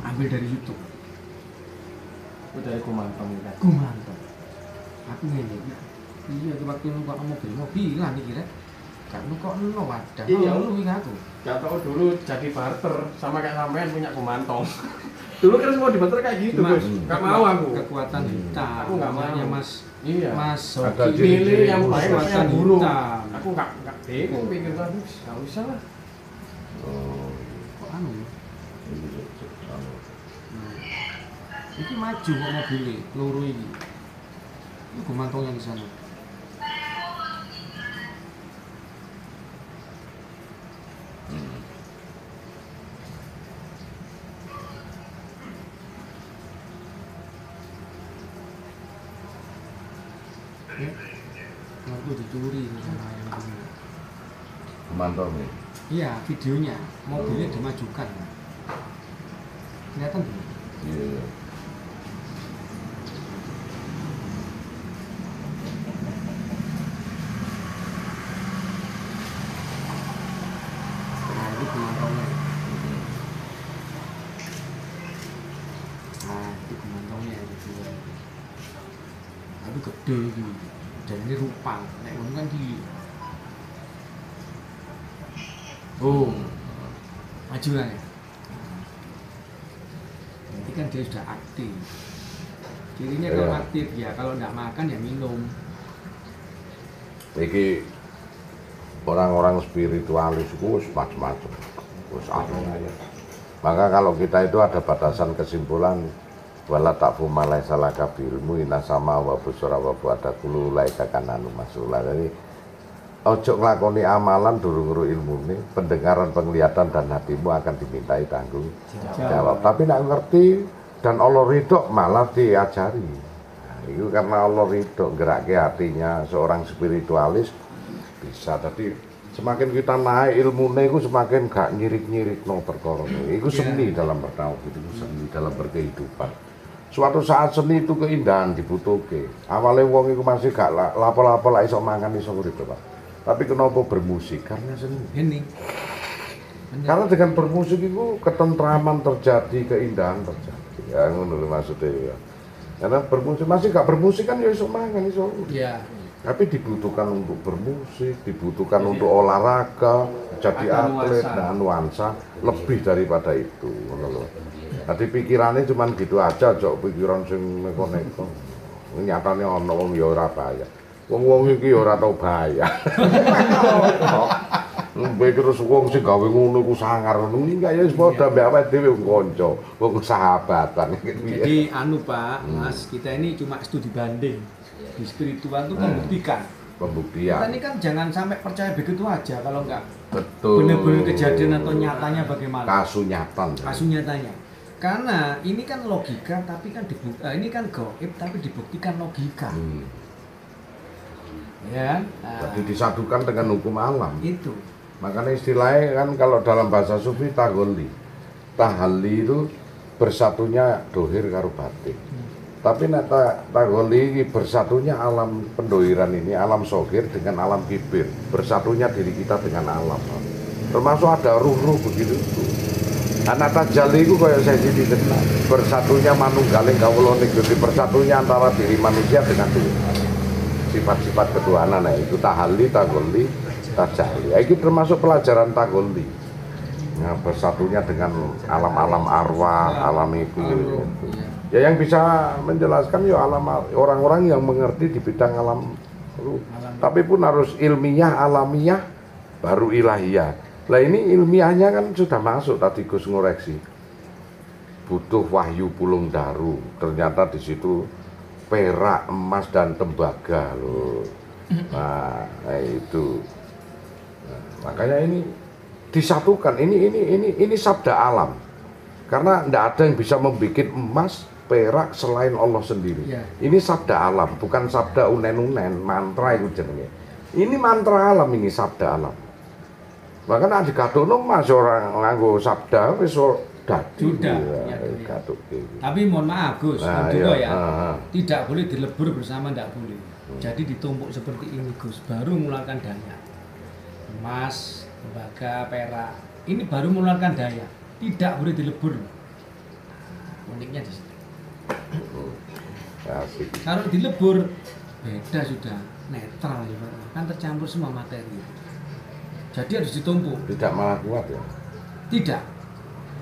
[SPEAKER 2] Ambil dari YouTube.
[SPEAKER 3] Itu dari gumantong kan.
[SPEAKER 2] Gumantong. Aku ngene iki. Iya, itu waktu numpak mobilan iki rek. Gak kok ono wadah.
[SPEAKER 3] Iya.
[SPEAKER 2] Lu iki aku.
[SPEAKER 3] Gak tau dulu jadi barter sama kayak sampean punya gumantong. Dulu kan semua di barter kayak gitu,
[SPEAKER 2] Cuma
[SPEAKER 3] Bos. Gak mau aku.
[SPEAKER 2] Kekuatan hitam.
[SPEAKER 3] Aku nggak mau.
[SPEAKER 2] Namanya Mas
[SPEAKER 3] Iya.
[SPEAKER 2] Mas
[SPEAKER 1] Ada
[SPEAKER 2] Hoki.
[SPEAKER 3] Pilih yang
[SPEAKER 1] Khusus.
[SPEAKER 3] baik
[SPEAKER 2] Kekuatan
[SPEAKER 3] yang buruk.
[SPEAKER 2] hitam.
[SPEAKER 3] Aku nggak bingung pikir tadi, nggak usah lah.
[SPEAKER 1] Oh.
[SPEAKER 2] Kok anu ya?
[SPEAKER 1] Iya.
[SPEAKER 2] Iki maju kok mobilnya, loro iki. Ini gumantongnya di sana. Ya, aku dicuri sama yang punya.
[SPEAKER 1] Mantap nih.
[SPEAKER 2] Iya, videonya, mobilnya dimajukan. Kelihatan belum?
[SPEAKER 1] Iya.
[SPEAKER 2] Nah, ini gumantongnya. Nah, itu gemantongnya itu. Tapi gede gitu. Dan ini rupang. Nek ngono kan di. Oh. Maju lah ya. Nanti kan dia sudah aktif. Cirinya kalau aktif ya kalau nggak makan ya minum.
[SPEAKER 1] Iki orang-orang spiritualis itu macam-macam. Maka kalau kita itu ada batasan kesimpulan wala takfu malai salah kabirmu ina sama wa busra wa buada kulu laika kananu masulah. Jadi ojo nglakoni amalan durung nguru ilmune, pendengaran, penglihatan dan hatimu akan dimintai tanggung jawab. Tapi nak ngerti dan Allah ridho malah diajari. Nah, itu karena Allah ridho gerakke hatinya seorang spiritualis bisa. Jadi semakin kita naik ilmune itu semakin gak nyirik-nyirik no perkara. Itu seni dalam bertauhid, itu seni dalam berkehidupan. Suatu saat seni itu keindahan dibutuhke. Awalnya wong itu masih gak lapo-lapo lah iso mangan iso urip, Pak. Tapi kenapa bermusik? Karena seni.
[SPEAKER 2] Ini.
[SPEAKER 1] Karena dengan bermusik itu ketentraman terjadi, keindahan terjadi. Ya ngono lho maksudnya ya. Karena bermusik masih gak bermusik kan ya iso mangan iso.
[SPEAKER 2] Iya.
[SPEAKER 1] Tapi dibutuhkan untuk bermusik, dibutuhkan untuk olahraga, jadi atlet dan nuansa lebih daripada itu. Tadi pikirannya cuma gitu aja, jok pikiran sing neko-neko. Nyatane ana wong ya ora bahaya. Wong-wong iki ya ora tau bahaya. Terus wong sing gawe ngono iku sangar ngono enggak ya wis padha mbek awake dhewe wong kanca, wong sahabatan.
[SPEAKER 2] Jadi anu Pak, Mas, kita ini cuma studi banding. Di spiritual itu membuktikan.
[SPEAKER 1] Pembuktian.
[SPEAKER 2] Kita ini kan jangan sampai percaya begitu aja kalau enggak
[SPEAKER 1] Betul.
[SPEAKER 2] benar-benar kejadian atau nyatanya bagaimana.
[SPEAKER 1] Kasunyatan.
[SPEAKER 2] Kasus nyatanya. Karena ini kan logika tapi kan ini kan gaib tapi dibuktikan logika. Ya. Nah,
[SPEAKER 1] Jadi disadukan dengan hukum alam.
[SPEAKER 2] itu.
[SPEAKER 1] Makanya istilahnya kan kalau dalam bahasa sufi tahalli. Tahalli itu bersatunya dohir karo batin. Tapi nek tahalli ini bersatunya alam pendohiran ini, alam sohir dengan alam kibir. Bersatunya diri kita dengan alam. Termasuk ada ruh-ruh begitu. Anak tajalli itu kayak saya jadi kenal. Bersatunya manunggaling kawula nikuti, bersatunya antara diri manusia dengan Tuhan. Sifat-sifat ketuhanan, nah itu tahalli, tahalli, tajalli. Itu termasuk pelajaran tahalli. Nah, bersatunya dengan alam-alam arwah, alam itu. Ya yang bisa menjelaskan ya alam orang-orang yang mengerti di bidang alam ruh. Tapi pun harus ilmiah, alamiah, baru ilahiyah. Lah ini ilmiahnya kan sudah masuk tadi Gus ngoreksi. Butuh wahyu pulung daru. Ternyata di situ perak, emas dan tembaga loh. Nah, itu. Nah, makanya ini disatukan. Ini sabda alam. Karena tidak ada yang bisa membuat emas, perak selain Allah sendiri.
[SPEAKER 2] Ya.
[SPEAKER 1] Ini sabda alam, bukan sabda unen-unen, mantra itu jenenge. Ini mantra alam, ini sabda alam. Bahkan ada gadono mas orang nganggo sabda wis dadi.
[SPEAKER 2] Sudah.
[SPEAKER 1] Ya,
[SPEAKER 2] Ya.
[SPEAKER 1] Tapi
[SPEAKER 2] Tapi mohon maaf Gus,
[SPEAKER 1] nah,
[SPEAKER 2] juga
[SPEAKER 1] iya,
[SPEAKER 2] ya. Tidak boleh dilebur bersama, tidak boleh. Jadi ditumpuk seperti ini Gus, baru mengeluarkan daya. Emas, tembaga, perak, ini baru mengeluarkan daya. Tidak boleh dilebur. Uniknya di situ.
[SPEAKER 1] asik.
[SPEAKER 2] Kalau dilebur beda sudah, netral ya Pak. Kan tercampur semua materi. Jadi harus ditumpuk.
[SPEAKER 1] Tidak malah kuat ya.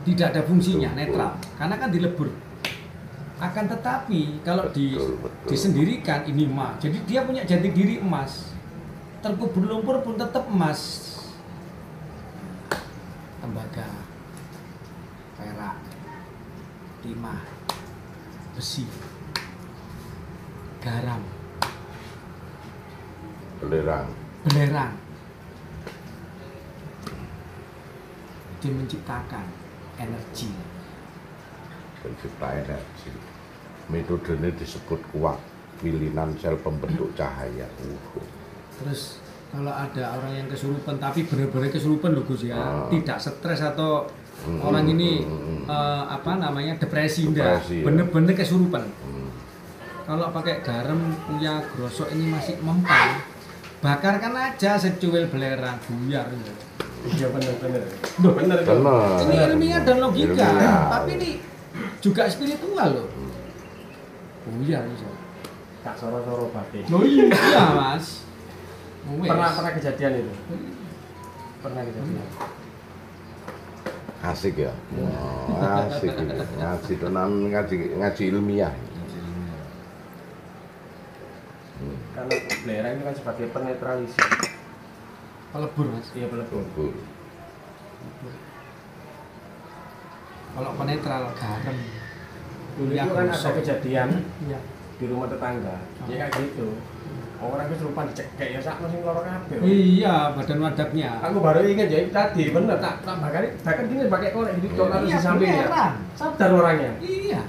[SPEAKER 2] Tidak ada fungsinya,
[SPEAKER 1] Betul.
[SPEAKER 2] netral. Karena kan dilebur. Akan tetapi kalau
[SPEAKER 1] Betul.
[SPEAKER 2] disendirikan ini emas. Jadi dia punya jati diri emas. Terkubur lumpur pun tetap emas. Tembaga, perak, timah, besi, garam,
[SPEAKER 1] Belerang.
[SPEAKER 2] belerang. Dia menciptakan energi.
[SPEAKER 1] Pencipta energi. Metodenya disebut kuat. Pilihan sel pembentuk cahaya.
[SPEAKER 2] Terus kalau ada orang yang kesurupan tapi benar-benar kesurupan loh Gus ya, tidak stres atau orang ini depresi enggak,
[SPEAKER 1] Depresi, ya.
[SPEAKER 2] benar-benar kesurupan. Kalau pakai garam punya grosok ini masih mempan, bakarkan aja secuil belerang buyar.
[SPEAKER 3] Iya benar. Benar itu.
[SPEAKER 1] Benar.
[SPEAKER 2] Ini ilmiah dan logika,
[SPEAKER 1] Ilmiah.
[SPEAKER 2] tapi ini juga spiritual loh. Oh iya bisa.
[SPEAKER 3] Kak soro-soro batin.
[SPEAKER 2] Oh iya Mas. Wes.
[SPEAKER 3] Pernah kejadian itu. Pernah kejadian.
[SPEAKER 1] Asik ya. Asik iki. Ngaji tenan ngaji ilmiah.
[SPEAKER 3] Karena belerang itu kan sebagai penetralisir.
[SPEAKER 2] Pelebur Mas.
[SPEAKER 3] Iya pelebur.
[SPEAKER 2] Kalau penetral garam.
[SPEAKER 3] Dulu
[SPEAKER 2] Ya,
[SPEAKER 3] itu kan ada
[SPEAKER 2] gosok.
[SPEAKER 3] kejadian
[SPEAKER 2] Iya.
[SPEAKER 3] di rumah tetangga. Ya kayak gitu. Orang kesurupan dicekek ya sak mesti loro kabeh.
[SPEAKER 2] Iya, badan wadaknya.
[SPEAKER 3] Aku baru ingat ya tadi bener tak bahkan gini pakai korek di
[SPEAKER 1] Iya.
[SPEAKER 3] di sampingnya.
[SPEAKER 2] beneran.
[SPEAKER 3] Sadar orangnya.
[SPEAKER 2] Iya.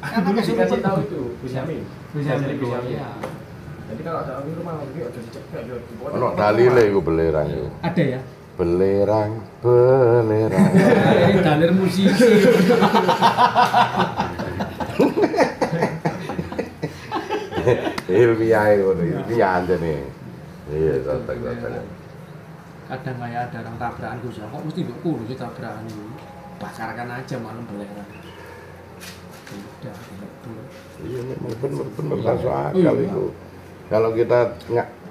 [SPEAKER 3] Karena dikasih tahu itu Busami.
[SPEAKER 2] Bisa jadi
[SPEAKER 3] Busami.
[SPEAKER 2] iya.
[SPEAKER 3] Jadi kalau ada orang di rumah lagi aja dicekek yo.
[SPEAKER 1] Ono dalile iku belerang iku.
[SPEAKER 2] Ada ya?
[SPEAKER 1] Belerang.
[SPEAKER 2] Ini dalir musisi.
[SPEAKER 1] Ilmiah ngono iki. Ilmiah anjene. Iya, santai.
[SPEAKER 2] Kadang kayak ada orang tabrakan Gus, kok mesti nduk kudu sih tabrakan itu. Bakarkan aja malam belerang. Udah, betul.
[SPEAKER 1] Iya, memang bener masuk akal itu. Kalau kita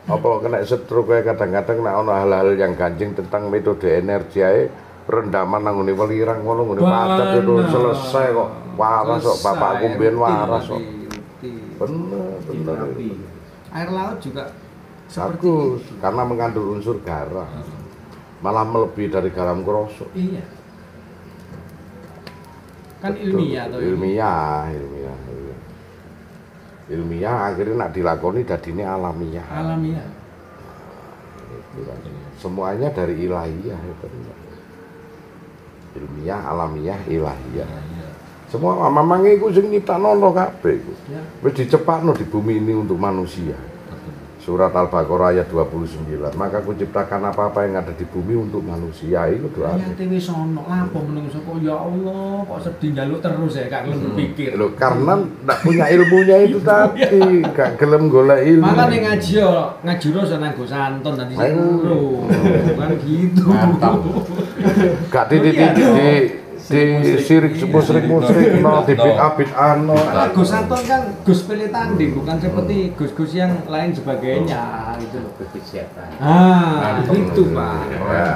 [SPEAKER 1] apa kena stroke kayak kadang-kadang nek ono hal-hal yang ganjing tentang metode energi ae rendaman nang ngene welirang ngono ngene pacat itu selesai kok. Waras kok bapakku mbiyen waras kok. Bener.
[SPEAKER 2] Air laut juga seperti
[SPEAKER 1] Bagus,
[SPEAKER 2] itu.
[SPEAKER 1] karena mengandung unsur garam. Malah melebihi dari garam krosok.
[SPEAKER 2] Iya. Kan
[SPEAKER 1] Betul,
[SPEAKER 2] ilmiah atau
[SPEAKER 1] ilmiah akhirnya nak dilakoni dadine alamiah.
[SPEAKER 2] alamiah.
[SPEAKER 1] Itu kan. Semuanya dari ilahiyah itu. Ilmiah, alamiah, ilahiyah. Semua memang iku sing nyiptakno Allah kabeh iku.
[SPEAKER 2] Ya.
[SPEAKER 1] Wis dicepakno di bumi ini untuk manusia. Surat Al-Baqarah ayat 29. Maka kuciptakan apa-apa yang ada di bumi untuk manusia. Itu doa.
[SPEAKER 2] Ayate wis ono, lapo menungso kok ya Allah, kok sedih njaluk terus ya gak gelem berpikir.
[SPEAKER 1] Loh, karena nggak punya ilmunya itu tadi, gak gelem golek ilmu.
[SPEAKER 2] Makane ngaji yo, ngaji terus nang go santon tadi sing
[SPEAKER 1] Ayo.
[SPEAKER 2] loro. Kan gitu.
[SPEAKER 1] Gak di sirik musrik no di bid'ah no.
[SPEAKER 2] Kalau Gus Santon kan Gus pilih tanding, bukan seperti Gus-Gus yang lain sebagainya gitu loh. Ah, itu Pak.
[SPEAKER 1] Ya,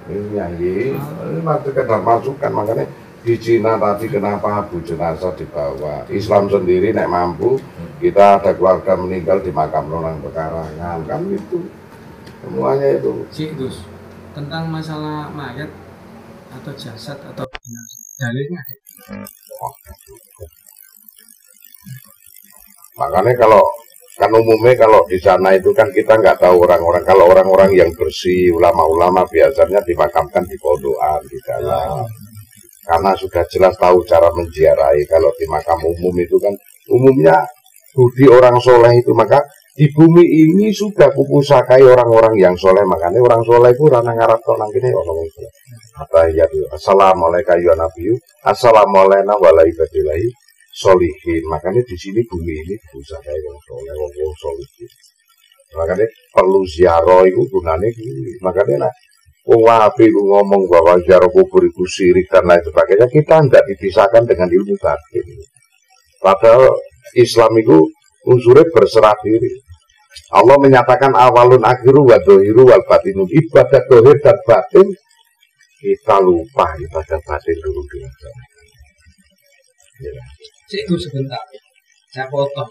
[SPEAKER 2] Iya.
[SPEAKER 1] ini nanti kadang masukan makanya di Cina tadi kenapa abu jenazah dibawa. Islam sendiri nek mampu kita ada keluarga meninggal di makam orang pekarangan kan itu semuanya itu.
[SPEAKER 2] Cik Gus, tentang masalah mayat atau jasad atau dalilnya ada.
[SPEAKER 1] Makanya kalau kan umumnya kalau di sana itu kan kita nggak tahu orang-orang, kalau orang-orang yang bersih ulama-ulama biasanya dimakamkan di pondokan di dalam karena sudah jelas tahu cara menziarahi. Kalau di makam umum itu kan umumnya budi orang soleh itu, maka di bumi ini sudah kupusakai orang-orang yang soleh. Makanya orang soleh itu rana ngarap tok nang kene orang soleh. Assalamualaikum ya Nabi, assalamualaikum warahmatullahi solihin. Makanya di sini bumi ini dipusakai orang soleh, orang solihin. Makanya perlu ziarah itu gunanya gini. Makanya nah, Wahabi itu ngomong bahwa ziarah kubur itu syirik dan lain sebagainya, kita tidak dipisahkan dengan ilmu batin. Padahal Islam itu unsurnya berserah diri. Allah menyatakan awalun akhiru wa dohiru wal batinun. Ibadah dohir dan batin kita lupa ibadah batin dulu dilaksanakan. Ya.
[SPEAKER 2] Cik Gus sebentar, saya potong.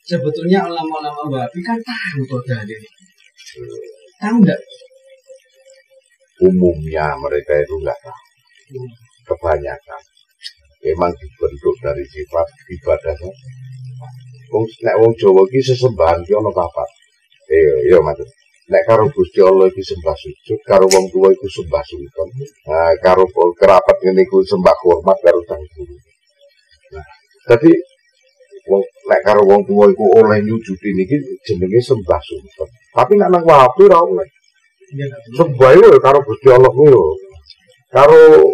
[SPEAKER 2] Sebetulnya ulama-ulama Wahabi kan tahu tuh dalil. Tahu enggak?
[SPEAKER 1] Umumnya mereka itu enggak tahu. Kebanyakan memang dibentuk dari sifat ibadahnya. Nek wong Jawa iki sesembahan ki ana papat. Iya Mas. Nek karo Gusti Allah iki sembah sujud, karo wong tuwa iku sembah sungkem. Nah, karo kerabat ngene iku sembah hormat karo sang guru. Nah, dadi wong nek karo wong tuwa iku oleh nyujudi niki jenenge sembah sungkem. Tapi nek nang Wahabi ora oleh. Sembah yo karo Gusti Allah ku yo. Karo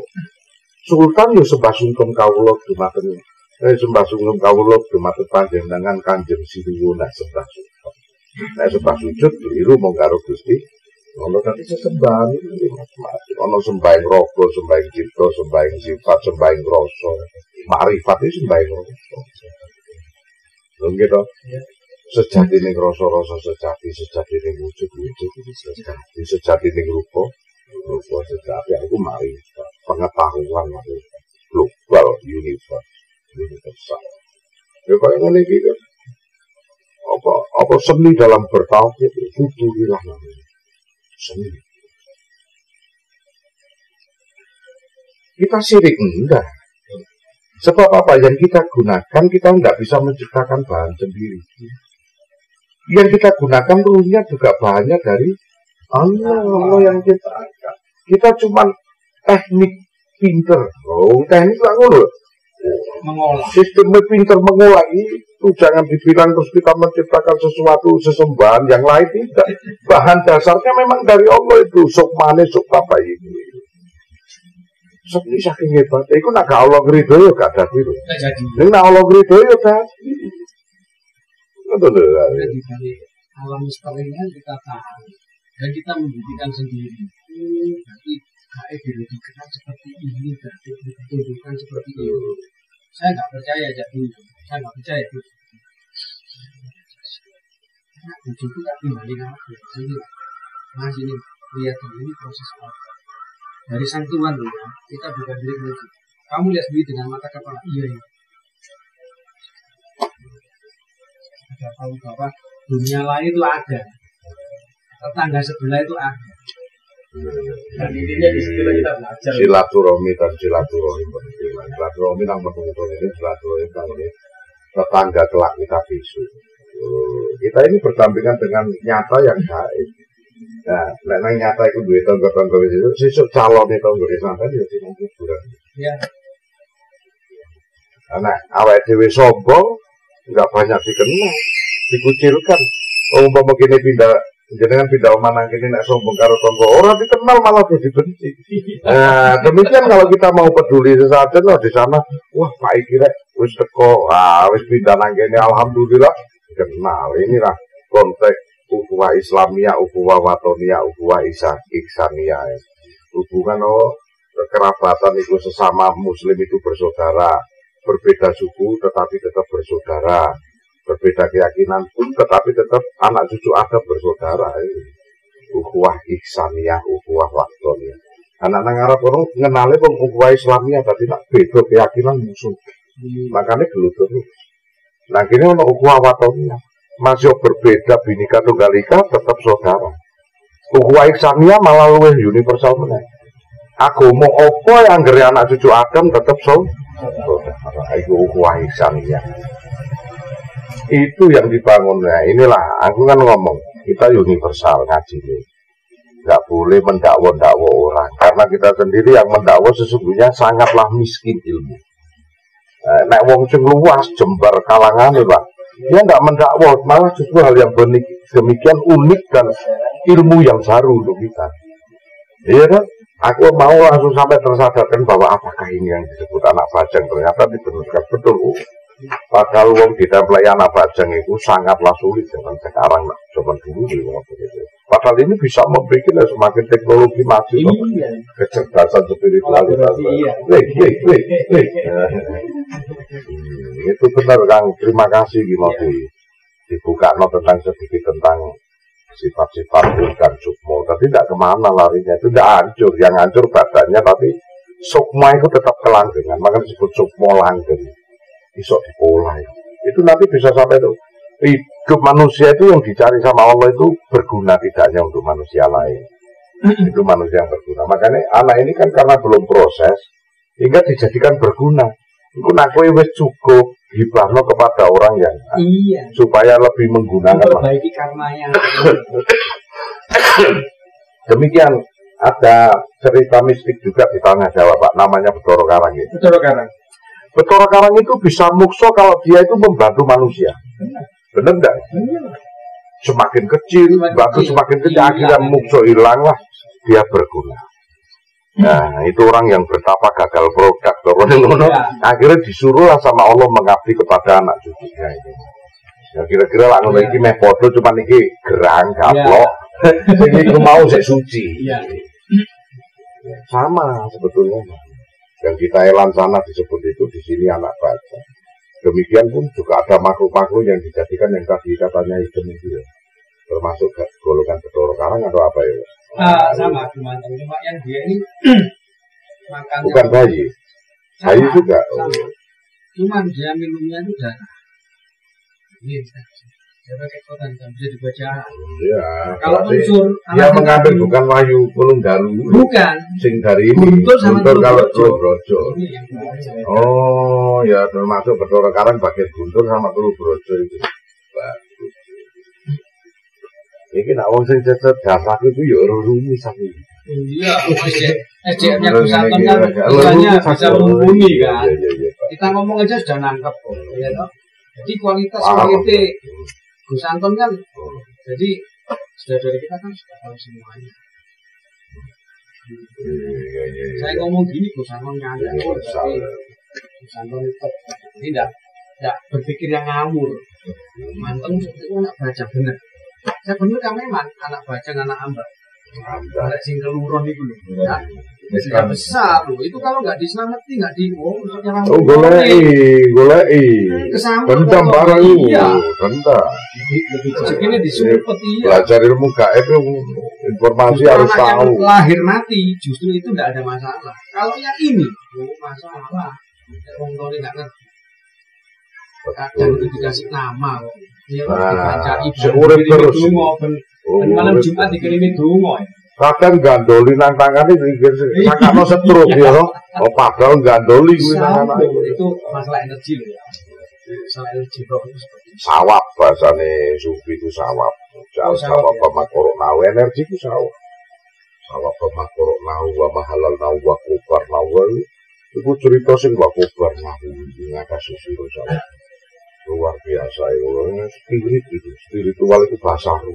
[SPEAKER 1] sultan yo sembah sungkem kawula dumateng sembah sungkem kawula dumateng panjenengan Kanjeng Sinuwun nek sembah sungkem. Nek sembah sujud keliru mung karo Gusti Ono tadi sesembahan itu macam-macam. Ono sembahyang rogo, sembahyang cipta, sembahyang sifat, sembahyang rasa. Makrifat itu sembahyang rasa. Gitu. Sejati ning rasa-rasa sejati ning wujud sejati ning rupa sejati aku makrifat. Pengetahuan makrifat. Global universal. Ya kaya ngene iki kan. Apa seni dalam bertauhid itu futurilah namanya. Seni. Kita sirik enggak. Sebab apa yang kita gunakan kita enggak bisa menciptakan bahan sendiri. Yang kita gunakan ruhnya juga bahannya dari Allah yang ciptakan. Kita cuma teknik pinter. Teknik lah ngono.
[SPEAKER 2] Mengolah.
[SPEAKER 1] Sistemnya pinter mengolah itu jangan dibilang terus kita menciptakan sesuatu sesembahan yang lain tidak. Bahan dasarnya memang dari Allah itu sukmane suk apa ini. Ini saking hebatnya, itu nak Allah ngerido ya gak ada diri. Ini nak Allah ngerido ya dadi. Betul ya.
[SPEAKER 2] Jadi dari alam misteri kan kita tahu dan kita membuktikan sendiri. Berarti gaib dikenal seperti ini, berarti ditunjukkan seperti ini. Saya nggak percaya jadi, saya nggak percaya itu. Karena itu tak tinggalin aku. Sini, mas ini lihat ini proses apa. Dari sang Tuhan dulu, kita bukan diri lagi. Kamu lihat sendiri dengan mata kepala. Iya. Ada tahu bahwa dunia lain itu ada, tetangga sebelah itu ada.
[SPEAKER 3] Dan intinya di situ kita belajar.
[SPEAKER 1] Silaturahmi dan silaturahmi nang menunggu ini silaturahmi nang ini tetangga kelak kita bisu. Kita ini berdampingan dengan nyata yang gaib. Nah, nang nyata itu duit tangga-tangga itu sesuk calon itu nggih sampean ya sing kuburan.
[SPEAKER 2] Ya.
[SPEAKER 1] Nah, awake dhewe sombong enggak banyak dikenal, dikucilkan. Umpama kene jenengan pindah omah nang kene nek sombong karo tangga ora dikenal malah dibenci. Nah, demikian kalau kita mau peduli sesajen di sana, wah Pak iki rek wis teko, wis pindah nang kene alhamdulillah kenal. Inilah konteks ukhuwah Islamiyah, ukhuwah Watoniyah, ukhuwah Ihsaniyah. Hubungan kekerabatan itu sesama muslim itu bersaudara, berbeda suku tetapi tetap bersaudara, berbeda keyakinan pun tetapi tetap anak cucu ada bersaudara. Ukhuwah Ihsaniyah, ukhuwah Watoniyah. Anak nang Arab orang ngenale wong ukhuwah Islamiyah tapi nak beda keyakinan musuh. Makanya gelutur. Nah kini ono ukhuwah Watoniyah. Masih berbeda binika tunggal ika tetap saudara. Ukhuwah Ihsaniyah malah luwih universal meneh. Agama apa yang anggere anak cucu Adam tetap saudara. Itu ukhuwah Ihsaniyah. Itu yang dibangun. Nah, inilah aku kan ngomong kita universal ngaji ini. Nggak boleh mendakwa orang karena kita sendiri yang mendakwa sesungguhnya sangatlah miskin ilmu. Nek wong sing luas jembar kalangan Pak. Dia nggak mendakwa, malah justru hal yang demikian unik dan ilmu yang baru untuk kita. Iya kan? Aku mau langsung sampai tersadarkan bahwa apakah ini yang disebut anak bajang ternyata dibenarkan betul. Padahal wong ditempelai anak bajang itu sangatlah sulit dengan sekarang, zaman dulu begitu. Padahal ini bisa membuat semakin teknologi maju, kecerdasan spiritualitas. Itu benar Kang, terima kasih gimana dibuka tentang sedikit tentang sifat-sifat dan sukmo. Tapi tidak kemana larinya, itu tidak hancur, yang hancur badannya tapi sukmo itu tetap kelanggengan, maka disebut sukmo langgeng. Isok diolah itu nanti bisa sampai itu hidup manusia itu yang dicari sama Allah itu berguna tidak hanya untuk manusia lain. Itu manusia yang berguna. Makanya anak ini kan karena belum proses hingga dijadikan berguna. Itu nak kowe wis cukup hibahno kepada orang yang supaya lebih menggunakan.
[SPEAKER 2] Memperbaiki karmanya.
[SPEAKER 1] Demikian ada cerita mistik juga di tanah Jawa Pak, namanya Betoro Karang itu.
[SPEAKER 3] Betoro Karang.
[SPEAKER 1] Betoro Karang itu bisa mukso kalau dia itu membantu manusia. Benar enggak? Semakin kecil, batu semakin kecil, akhirnya mukso hilang lah, dia berguna. Nah, itu orang yang betapa gagal produk. Akhirnya disuruhlah sama Allah mengabdi kepada anak cucunya ini. Ya kira-kira lah ngono iki meh padha cuma iki gerang gaplok. Ini aku mau sik suci.
[SPEAKER 3] Iya.
[SPEAKER 1] Sama sebetulnya. Yang di Thailand sana disebut itu, di sini anak baca. Demikian pun juga ada makhluk-makhluk yang dijadikan yang tadi katanya hitam itu ya. Termasuk golongan Bathara Karang atau apa ya?
[SPEAKER 2] Sama cuma yang dia ini makannya
[SPEAKER 1] Bukan bayi. Bayi juga.
[SPEAKER 2] Sama. Cuman dia minumnya itu darah. Ini dia pakai kotan kan bisa dibaca.
[SPEAKER 1] Iya.
[SPEAKER 2] Kalau
[SPEAKER 1] berarti
[SPEAKER 2] unsur
[SPEAKER 1] dia mengambil bukan wahyu Pulunggaru.
[SPEAKER 2] bukan
[SPEAKER 1] Sing dari ini.
[SPEAKER 2] Guntur sama
[SPEAKER 1] Guntur kalau
[SPEAKER 2] Tulubrojo.
[SPEAKER 1] Tulubrojo.
[SPEAKER 2] Ini yang berbahaya.
[SPEAKER 1] Oh, ya termasuk Bathara Karang bagian Guntur sama Tulubrojo itu. Bagus. Iki nak wong sing cecet dasak itu ya ora rumus aku.
[SPEAKER 2] Iya, SDM-nya Gus Anton kan istilahnya bisa mumpuni kan. Kita ngomong aja sudah nangkep, ya toh. Jadi kualitas kualitas Gus Anton kan, jadi sudah dari kita kan sudah tahu semuanya. Saya ngomong gini Gus Anton nyanda, berarti Gus Anton itu tidak berpikir yang ngawur. Manteng itu anak baca bener. Saya bener kan memang anak baca anak ambak. Ada sing keluron itu loh. Ya. Sudah besar loh. Itu kalau nggak diselamati nggak di
[SPEAKER 1] Oh, golei.
[SPEAKER 2] Kesambut
[SPEAKER 1] Bentam barang itu.
[SPEAKER 2] Iya.
[SPEAKER 1] Bentar.
[SPEAKER 2] Segini disumpet iya.
[SPEAKER 1] Belajar ilmu gaib itu informasi
[SPEAKER 2] Justru
[SPEAKER 1] harus
[SPEAKER 2] anak yang
[SPEAKER 1] tahu.
[SPEAKER 2] lahir mati justru itu tidak ada masalah. Kalau yang ini, masalah. Orang tua nggak ngerti. Kadang itu dikasih nama kok. Dia dibaca
[SPEAKER 1] seurip terus.
[SPEAKER 2] Malam Jumat dikirimi donga.
[SPEAKER 1] Kadang gandoli nang tangan itu sakno setruk ya. Oh, padahal gandoli kuwi nang anak.
[SPEAKER 2] Itu masalah energi loh ya. Masalah energi roh itu seperti itu.
[SPEAKER 1] Sawab bahasane sufi itu sawab. Sawab pemakoro nahu energi itu sawab. Sawab pemakoro nahu wa mahalal nahu wa kufar nahu. Itu cerita sing wa kufar nahu ngatas sufi itu sawab. Luar biasa itu spiritual itu bahasa roh.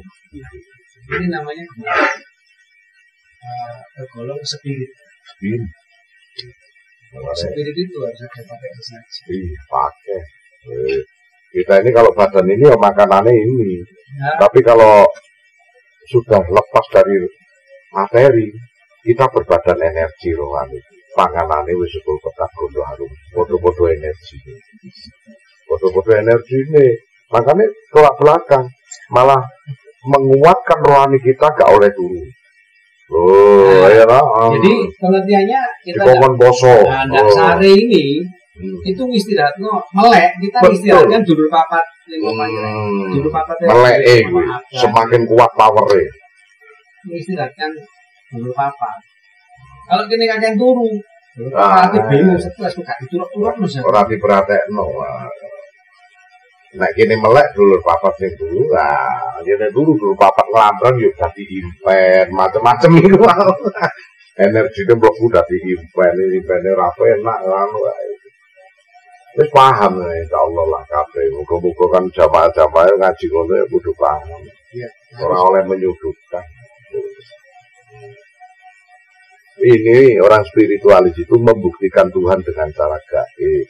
[SPEAKER 2] Ini namanya tergolong spirit. Spirit itu harus ada pakai sesaji.
[SPEAKER 1] Iya, pakai. Kita ini kalau badan ini ya makanannya ini.
[SPEAKER 2] Ya.
[SPEAKER 1] Tapi kalau sudah lepas dari materi, kita berbadan energi rohani. Panganannya wis betul petak gondo harum. Bodoh-bodoh energi. Bodoh-bodoh energi ini. Makanya tolak belakang malah menguatkan rohani kita gak oleh turun. Oh, ya lah.
[SPEAKER 2] Jadi pengertiannya kita
[SPEAKER 1] dikongkon poso.
[SPEAKER 2] Ndak sare ini itu istirahatno melek, kita istirahatkan dulur papat dulur papat
[SPEAKER 1] melek kuwi semakin kuat power-e.
[SPEAKER 2] Istirahatkan dulur papat. Kalau kene kakek turu, dulur papat bingung stres kok gak diturut-turut Mas.
[SPEAKER 1] Ora diperhatekno. Nek kene melek dulur papat sing dulu, kene dulu papat nglambrang yo dadi impen, macam-macam iku. Energine mlebu dadi impene ra enak ngono wae. Wis paham insyaallah lah kabeh. Muga-muga kan jamaah-jamaah ngaji ngono ya kudu paham.
[SPEAKER 2] Iya.
[SPEAKER 1] Ora oleh menyudutkan. Ini orang spiritualis itu membuktikan Tuhan dengan cara gaib.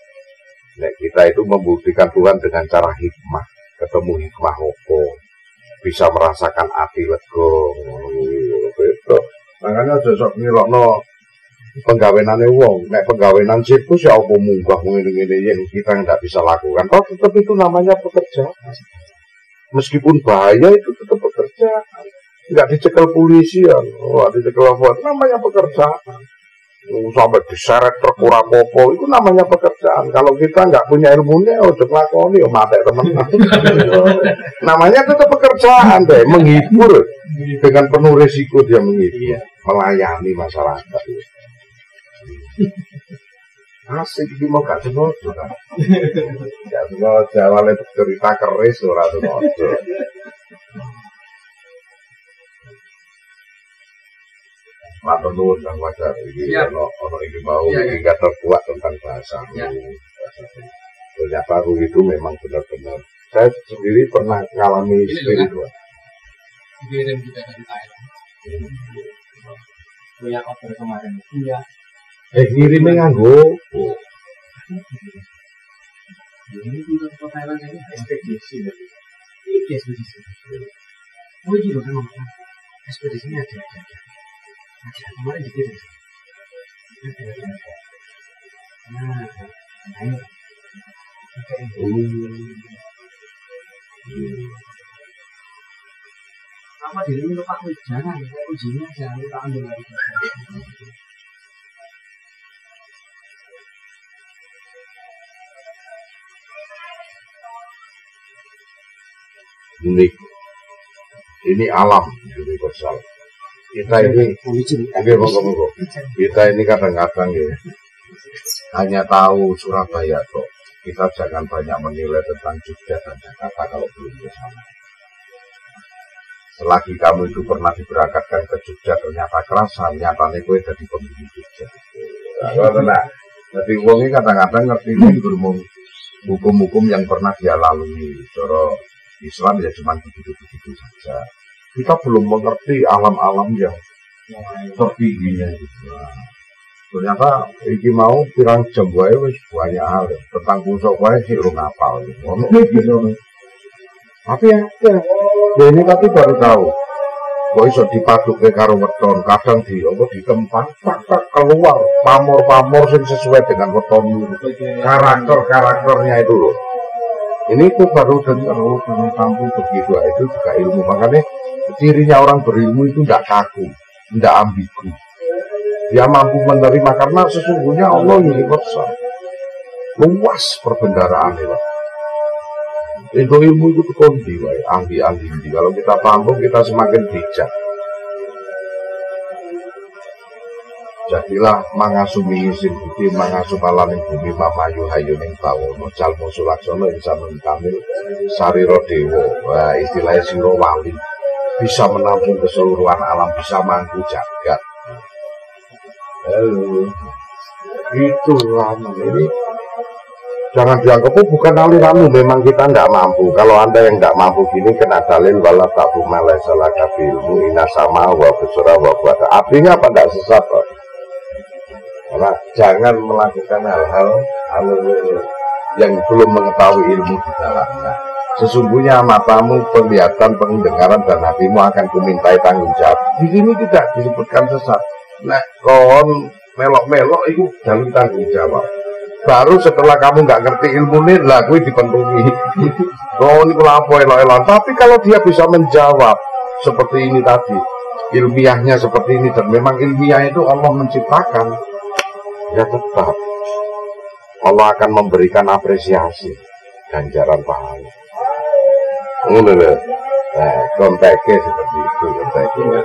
[SPEAKER 1] Nek kita itu membuktikan Tuhan dengan cara hikmah, ketemu hikmah opo, bisa merasakan ati lega, gitu. Makanya aja sok ngilokno penggawenane wong. Nek penggawenan sirkus ya opo munggah ngene-ngene yang kita nggak bisa lakukan. Toh tetap itu namanya pekerjaan. Meskipun bahaya itu tetap pekerjaan. Nggak dicekel polisi ya, dicekel apa? Namanya pekerjaan. Sampai diseret terkurang popo itu namanya pekerjaan. Kalau kita nggak punya ilmunya, udah lakoni, mati teman. Namanya tetap pekerjaan deh, menghibur dengan penuh risiko dia menghibur, melayani masyarakat. Asik ini mau gak semua juga. Gak semua jalan cerita keris ora semua. Matur nuwun Kang Wajar iki ono iki mau iki gak terkuat tentang bahasa. Ternyata aku itu memang benar-benar saya sendiri pernah mengalami spiritual.
[SPEAKER 2] Kirim juga dari Thailand. Yang order kemarin. Iya.
[SPEAKER 1] Ngirimnya nganggo.
[SPEAKER 2] Ini untuk ke Thailand ini ekspedisi. Ini ekspedisi. Oh iya kan. ekspedisinya ada kemarin dikirim ada. Nah, ayo apa dirimu lupa jangan kayak ujinya jangan lupa ambil lagi.
[SPEAKER 1] Ini alam universal. Kita ini kita ini kadang-kadang ya hanya tahu Surabaya toh. Kita jangan banyak menilai tentang Jogja dan Jakarta kalau belum ke sana. Selagi kamu itu pernah diberangkatkan ke Jogja ternyata kerasa, nyatanya gue jadi pemilih Jogja. Nah, jadi uangnya kadang-kadang ngerti ini hukum-hukum yang pernah dia lalui. Cara Islam ya cuma begitu-begitu saja. Kita belum mengerti alam-alam yang tertingginya gitu. Nah, ternyata iki mau pirang jam wae wis banyak hal tentang pusok wae sih urung hafal. Gitu. Tapi ya, ini tapi baru tahu. Kok iso dipaduke karo weton, kadang di tempat tak keluar pamor-pamor yang sesuai dengan weton karakternya itu loh. Ini tuh baru dengar dengan mampu begitu itu juga ilmu. Makanya cirinya orang berilmu itu tidak kaku, tidak ambigu. Dia mampu menerima karena sesungguhnya Allah universal, luas perbendaraannya. Itu ilmu itu kondi, ahli-ahli. Kalau kita paham, kita semakin bijak. Jadilah mangasumi isin budi mangasupalaning bumi mamayu hayuning bawono jalmo sulaksono insanun kamil sariro dewo. Nah, istilahnya siro wali bisa menampung keseluruhan alam, bisa mangku jagat. Itu ini jangan dianggap bukan aliranmu, memang kita tidak mampu. Kalau anda yang tidak mampu gini kena dalil wala tabu malai salah kabilmu ina sama wa besura wa buata. Artinya apa tidak sesat? Karena jangan melakukan hal-hal yang belum mengetahui ilmu di dalamnya. Sesungguhnya matamu, penglihatan, pendengaran dan hatimu akan kumintai tanggung jawab. Di sini tidak disebutkan sesat. Nah, kon melok-melok itu jalur tanggung jawab. Baru setelah kamu nggak ngerti ilmu ini, lah gue dipentungi. Oh ini apa elok-elok. Tapi kalau dia bisa menjawab seperti ini tadi, ilmiahnya seperti ini dan memang ilmiah itu Allah menciptakan, ya tetap Allah akan memberikan apresiasi ganjaran pahala. Konteknya seperti itu, konteknya.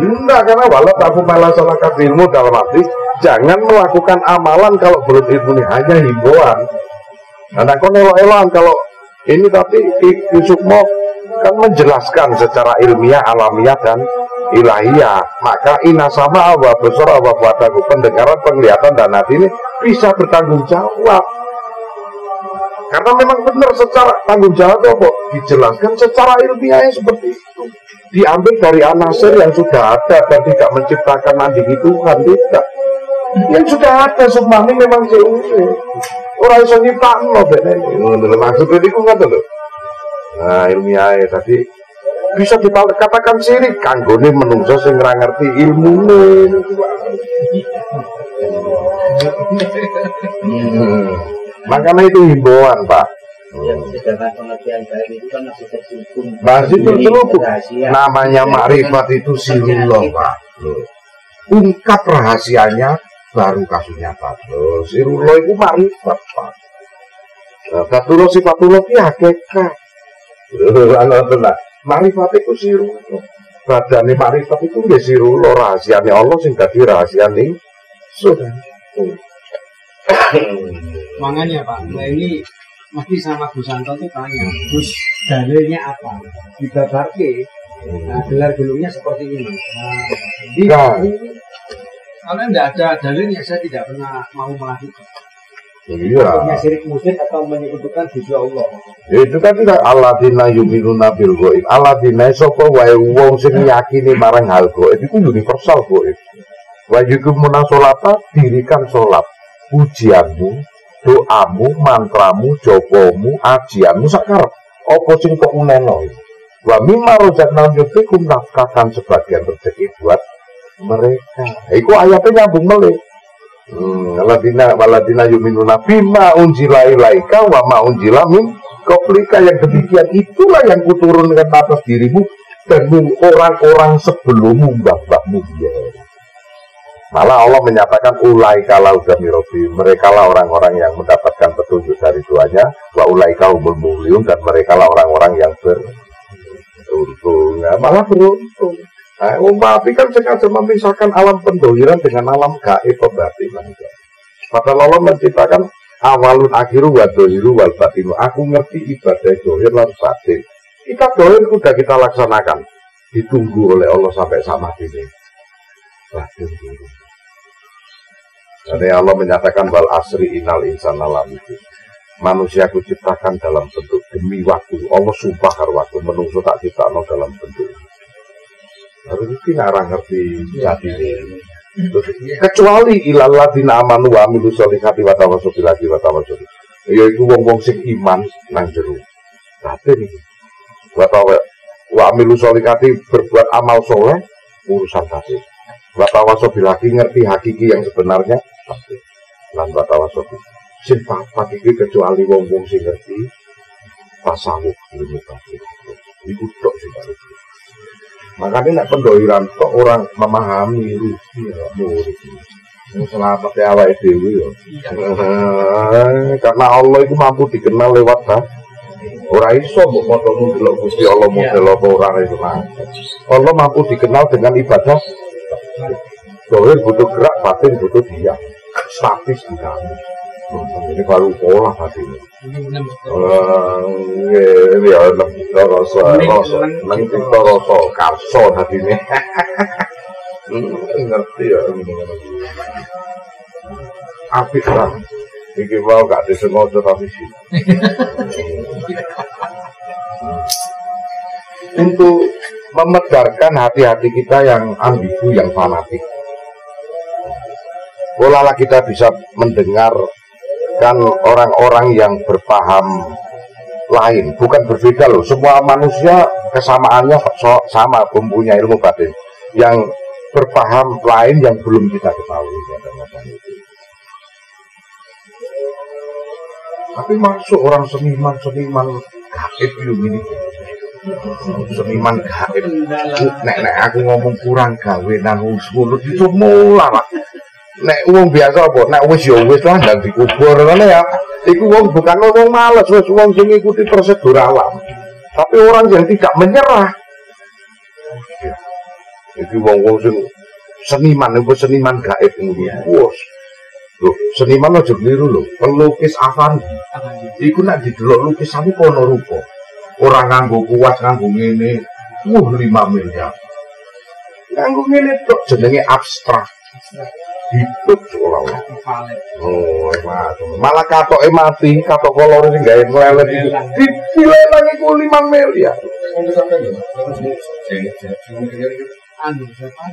[SPEAKER 1] Enggak, karena walau aku malah salah ilmu dalam arti jangan melakukan amalan kalau belum ilmu ini, hanya himbauan. Karena kau elok-elokan kalau ini tapi Sukmo kan menjelaskan secara ilmiah, alamiah dan ilahiyah. Maka inasama wa besar wa buataku, pendengaran, penglihatan dan hati ini bisa bertanggung jawab. Karena memang benar secara tanggung jawab kok dijelaskan secara ilmiahnya seperti itu. Diambil dari anasir yang sudah ada dan tidak menciptakan nanti itu kan tidak. Yang sudah ada semuanya memang seusai. Orang iso nyiptakno bener. Maksud itu kan lho. Nah, ilmiahnya tadi bisa dikatakan sirik kanggone menungso sing ora ngerti ilmune. Makanya itu himbauan, Pak.
[SPEAKER 5] Sedangkan pengertian baik itu kan masih terselubung.
[SPEAKER 1] Masih terselubung. Namanya makrifat itu sirullah, Pak. Ungkap rahasianya baru kasusnya Pak. Sirullah itu makrifat, Pak. Katullah sifatullah itu hakikat. Makrifat itu sirullah. Badane makrifat itu nggih sirullah, rahasiane Allah sing dadi rahasiane sudah.
[SPEAKER 2] Makanya Pak, nah ini mesti sama Gus Santo tuh tanya, Gus dalilnya apa? Dibabarke, nah gelar-gelungnya seperti ini. Nah, karena tidak ada dalilnya, saya tidak pernah mau melakukan.
[SPEAKER 1] Iya.
[SPEAKER 2] Punya syirik musyrik atau menyekutukan sisi Allah.
[SPEAKER 1] Ya, itu kan tidak alladzina yu'minuna bil ghaib. Alladzina sapa wae wong sing yakini marang hal ghaib itu universal ghaib. Wa yuqimuna sholata, dirikan salat. Ujianmu, doamu, mantramu, jogomu, ajianmu sakarep. Apa sing kok meneno? Wa mimma razaqnahum yunfiqun, nafkahkan sebagian rezeki buat mereka. Iku ayatnya nyambung melih. Waladina yu'minuna bima unzila ilaika wa ma unzila min qablika, yang demikian itulah yang kuturunkan atas dirimu dan orang-orang sebelummu, mbah-mbahmu dia. Malah Allah menyatakan ulaika laudami robbi, mereka lah orang-orang yang mendapatkan petunjuk dari Tuhannya, wa ulaika humul muhlihun, dan mereka lah orang-orang yang beruntung. Nah, malah beruntung. Tapi kan sengaja memisahkan alam pendohiran dengan alam gaib pembatinan. Padahal Allah menciptakan awalun akhiru wa dohiru wal batinu. Aku ngerti ibadah dohir dan batin. Kita dohir sudah kita laksanakan, ditunggu oleh Allah sampai sama ini. Batin dulu. Jadi Allah menyatakan wal asri innal insana lafi khusr. Manusia aku ciptakan dalam bentuk demi waktu. Allah sumpah karo waktu, menungso tak ciptakno dalam bentuk. Harus kita ngerti hati ini. Kecuali ilal ladina amanu wa amilu sholihati wa tawassaw bil haqqi wa tawassaw. Ya iku wong-wong sing iman nang jero. Batin iki. Wa amilu sholihati, berbuat amal soleh, urusan batin. Wa tawassaw bil haqqi, ngerti hakiki yang sebenarnya batin. Lan wa tawassaw sing papat iki kecuali wong-wong sing ngerti tasawuf ilmu batin. Iku tok sing harus. Makanya nek pendohiran kok orang memahami rugi ya murid. Selamat ya awake dhewe ya. Karena Allah itu mampu dikenal lewat ora iso mbok fotomu delok Gusti Allah model apa ora iso. Allah mampu dikenal dengan ibadah. Dohir butuh gerak, batin butuh diam. Statis dinamis. Ini baru pola hati ini. Ini ya rasa karso hati ini. Ngerti ya. Apik lah. Ini mau gak disengaja tapi sih. Untuk memedarkan hati-hati kita yang ambigu, yang fanatik. Polalah kita bisa mendengar kan orang-orang yang berpaham lain, bukan berbeda loh. Semua manusia kesamaannya sama, mempunyai ilmu batin. Yang berpaham lain yang belum kita ketahui kadang-kadang itu. Tapi masuk orang seniman gaib ini. Seniman gaib. Nek aku ngomong kurang gawe nang mulut itu mulai. Nek wong biasa apa? Nek wis ya wis lah ndang dikubur ngene ya. Iku wong bukan wong males, wis wong sing ngikuti prosedur alam. Tapi orang yang tidak menyerah. Iki wong-wong sing seniman gaib ngono. Wes. Loh, seniman aja keliru lho. Pelukis Afandi. Iku nek didelok lukisane kono rupa. Ora nganggo kuas, nganggo ngene. 5 miliar. Nganggo ngene tok jenenge abstrak. Hidup seolah-olah. Oh, malah katoke mati, katok kolor sing gawe nglelet iki. Dilelang iku 5 miliar.
[SPEAKER 2] Anu, siapa?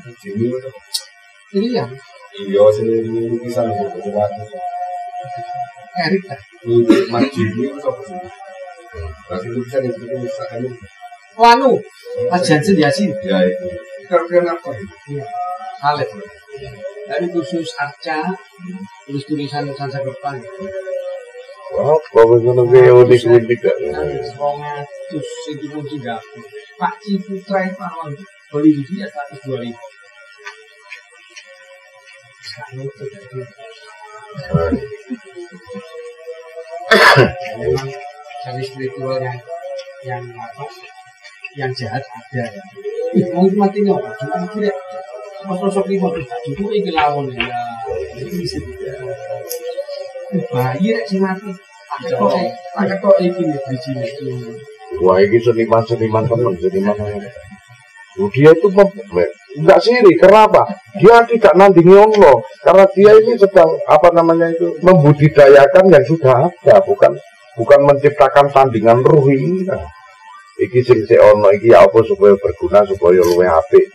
[SPEAKER 2] Ini ya.
[SPEAKER 4] Iya, sing lukisan coba.
[SPEAKER 2] Erik dah.
[SPEAKER 4] Majini sapa sih? Berarti lukisan itu misalkan.
[SPEAKER 2] Anu, Ajan Sendiasi.
[SPEAKER 4] Ya itu. Keren apa itu?
[SPEAKER 2] Iya. Saleh. Tapi khusus arca, terus tulisan Sanskerta.
[SPEAKER 1] Wah, kok ngono kuwi unik-unik gak.
[SPEAKER 2] 200 itu pun Singapura. Pak Ciputra itu awal beli di dia 102.000. Sekarang itu jadi. Memang dari spiritual yang apa? Yang jahat ada ya. Mau mati nih apa? Cuma tidak. Sosok lima kita itu iki lawon ya. Iki bisa. Bayi rek sing mati. Pakai kok iki di sini.
[SPEAKER 1] Wah, ini seniman teman, seniman. Dia itu enggak siri, kenapa? Dia tidak nandingi Allah, karena dia ini sedang membudidayakan yang sudah ada, bukan menciptakan tandingan ruh ini. Nah, iki sing ono iki ya apa supaya berguna, supaya luwih apik.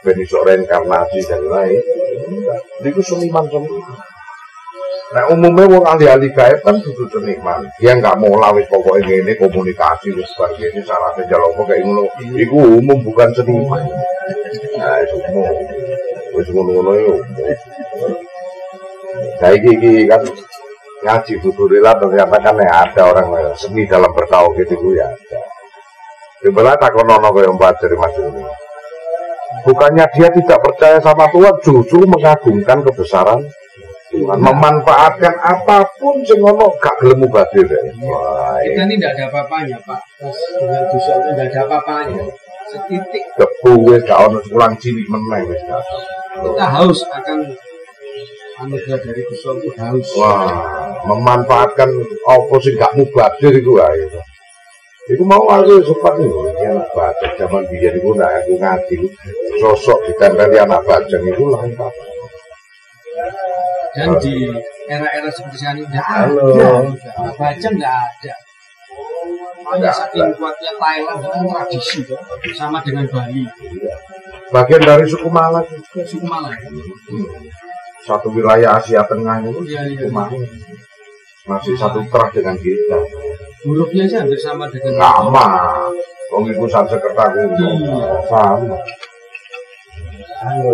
[SPEAKER 1] Ben iso reinkarnasi dan lain. Niku seniman. Nah umumnya wong ahli-ahli gaib kan kudu seniman. Dia nggak mau lawis pokoknya ini komunikasi wis bar ngene syaratnya jalur kayak ngono. Iku umum bukan seniman. Nah itu umum. Wis ngono-ngono yo. Kayak gini kan ngaji Futurilah ternyata kan ada orang seni dalam bertauhid itu ya ada. Sebenarnya tak kono kaya Mbak dari Mas ini. Bukannya dia tidak percaya sama Tuhan, justru mengagungkan kebesaran Tuhan, memanfaatkan apapun sing ono gak gelem mubadir. Wah,
[SPEAKER 2] kita ini tidak ada apa-apanya, Pak. Terus dengan dosa itu tidak ada apa-apanya. Setitik.
[SPEAKER 1] Debu wis gak ono ulang cilik meneh wis gak.
[SPEAKER 2] Kita haus akan anugerah dari dosa itu haus.
[SPEAKER 1] Wah, memanfaatkan apa sing gak mubadir iku ae. Iku mau aku sempat nih, anak bajang zaman biyen iku nek aku ngaji sosok ditempeli anak bajang itu lengkap.
[SPEAKER 2] Dan di era-era seperti sekarang ini tidak
[SPEAKER 1] Halo.
[SPEAKER 2] ada, anak bajang tidak ada. Hanya saking kuatnya Thailand dengan tradisi tuh, sama dengan Bali.
[SPEAKER 1] Bagian dari suku Malang juga.
[SPEAKER 2] Suku Malang.
[SPEAKER 1] Satu wilayah Asia Tengah itu
[SPEAKER 2] Iya,
[SPEAKER 1] suku Malang. Masih satu terah dengan kita.
[SPEAKER 2] Hurufnya aja hampir sama dengan
[SPEAKER 1] Sama. Wong iku Sanskerta kuno. Sama. Halo.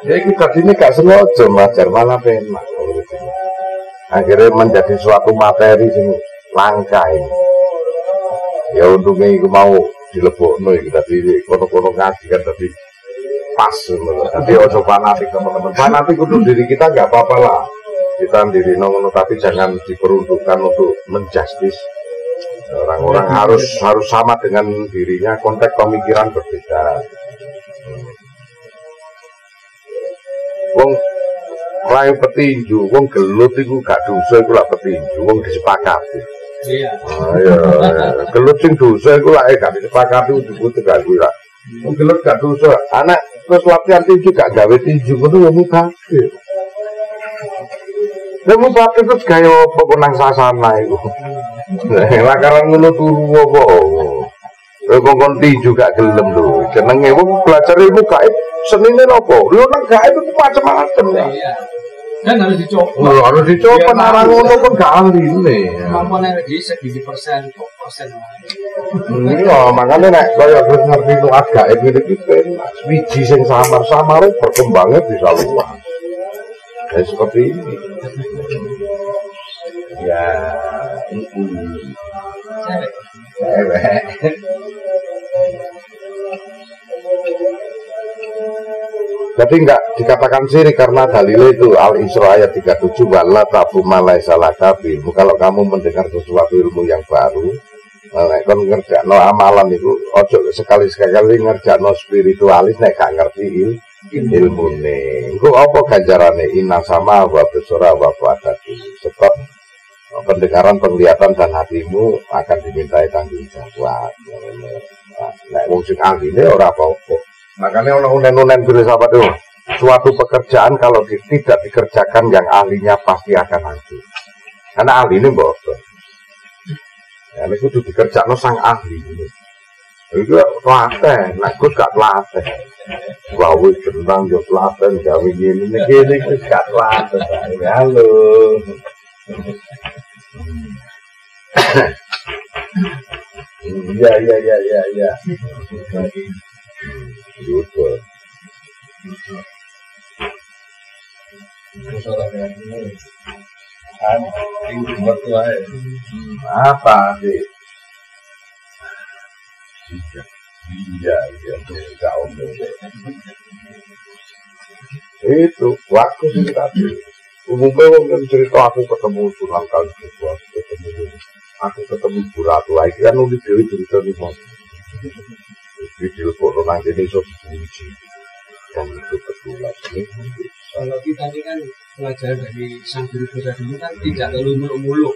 [SPEAKER 1] Ya itu tadi ini gak sengaja belajar malah penak. Akhirnya menjadi suatu materi yang langka ini. Ya untungnya itu mau dilebokno iki tadi kono-kono ngaji kan tadi pas. Jadi ojo fanatik teman-teman. Fanatik untuk diri kita nggak apa-apa lah. Kita diri ngono tapi jangan diperuntukkan untuk menjustis. Orang-orang harus sama dengan dirinya, konteks pemikiran berbeda. Wong lain petinju, wong gelut iku gak dosa iku lak petinju, wong disepakati.
[SPEAKER 2] Iya.
[SPEAKER 1] Ayo, gelut sing dosa iku lak gak disepakati ujuk-ujuk gak kuwi lak. Wong gelut gak dosa. Anak terus latihan tinju gak gawe tinju ngono ya mubazir. Lah mubazir terus gawe apa kok nang sasana iku. Lah karan ngono turu apa. Kongkon tinju gak gelem lho. Jenenge wong belajar ilmu gaib senine apa? Lho nang gaib itu macam-macam ya.
[SPEAKER 2] Iya. Dan harus dicoba.
[SPEAKER 1] Lho harus dicoba nang ngono pun gak ahline.
[SPEAKER 2] Kemampuannya di segini persen, kok persen.
[SPEAKER 1] Iya, makanya nek kaya ngerti nuat gaib iki penak. Wiji sing samar-samar berkembangnya bisa luas. Ya seperti ini. Ya, jadi enggak dikatakan syirik karena dalilnya itu Al-Isra ayat 37 wala tabu malaisa laka ilmu. Kalau kamu mendengar sesuatu ilmu yang baru, nek kon ngerjakno amalan itu ojo sekali-sekali ngerjakno spiritualis nek gak ngerti ilmune. Iku apa ganjarane inna sama wa besora wa fadatu. Sebab pendengaran, penglihatan dan hatimu akan dimintai tanggung jawab. Nek wong sing ahline ora apa-apa. Makanya ono unen-unen filsafat itu suatu pekerjaan kalau tidak dikerjakan yang ahlinya pasti akan hancur. Karena ahli ini bodoh. Ya, ini kudu dikerjakan sang ahli. Itu telaten, nah gue gak telaten. Wawi gendang yo telaten, gawe gini gue gak telaten. Halo. Iya. Betul. Apa sih? Iya, kau itu waktu sih tadi. Umumnya orang cerita aku ketemu Sunan Kalijaga, aku ketemu Bu Ratu lagi kan nulis dewi cerita nih mas. Video foto nanti ini so dipuji dan itu betulan.
[SPEAKER 2] Kalau kita ini kan pelajaran dari sang guru besar dulu kan tidak terlalu muluk-muluk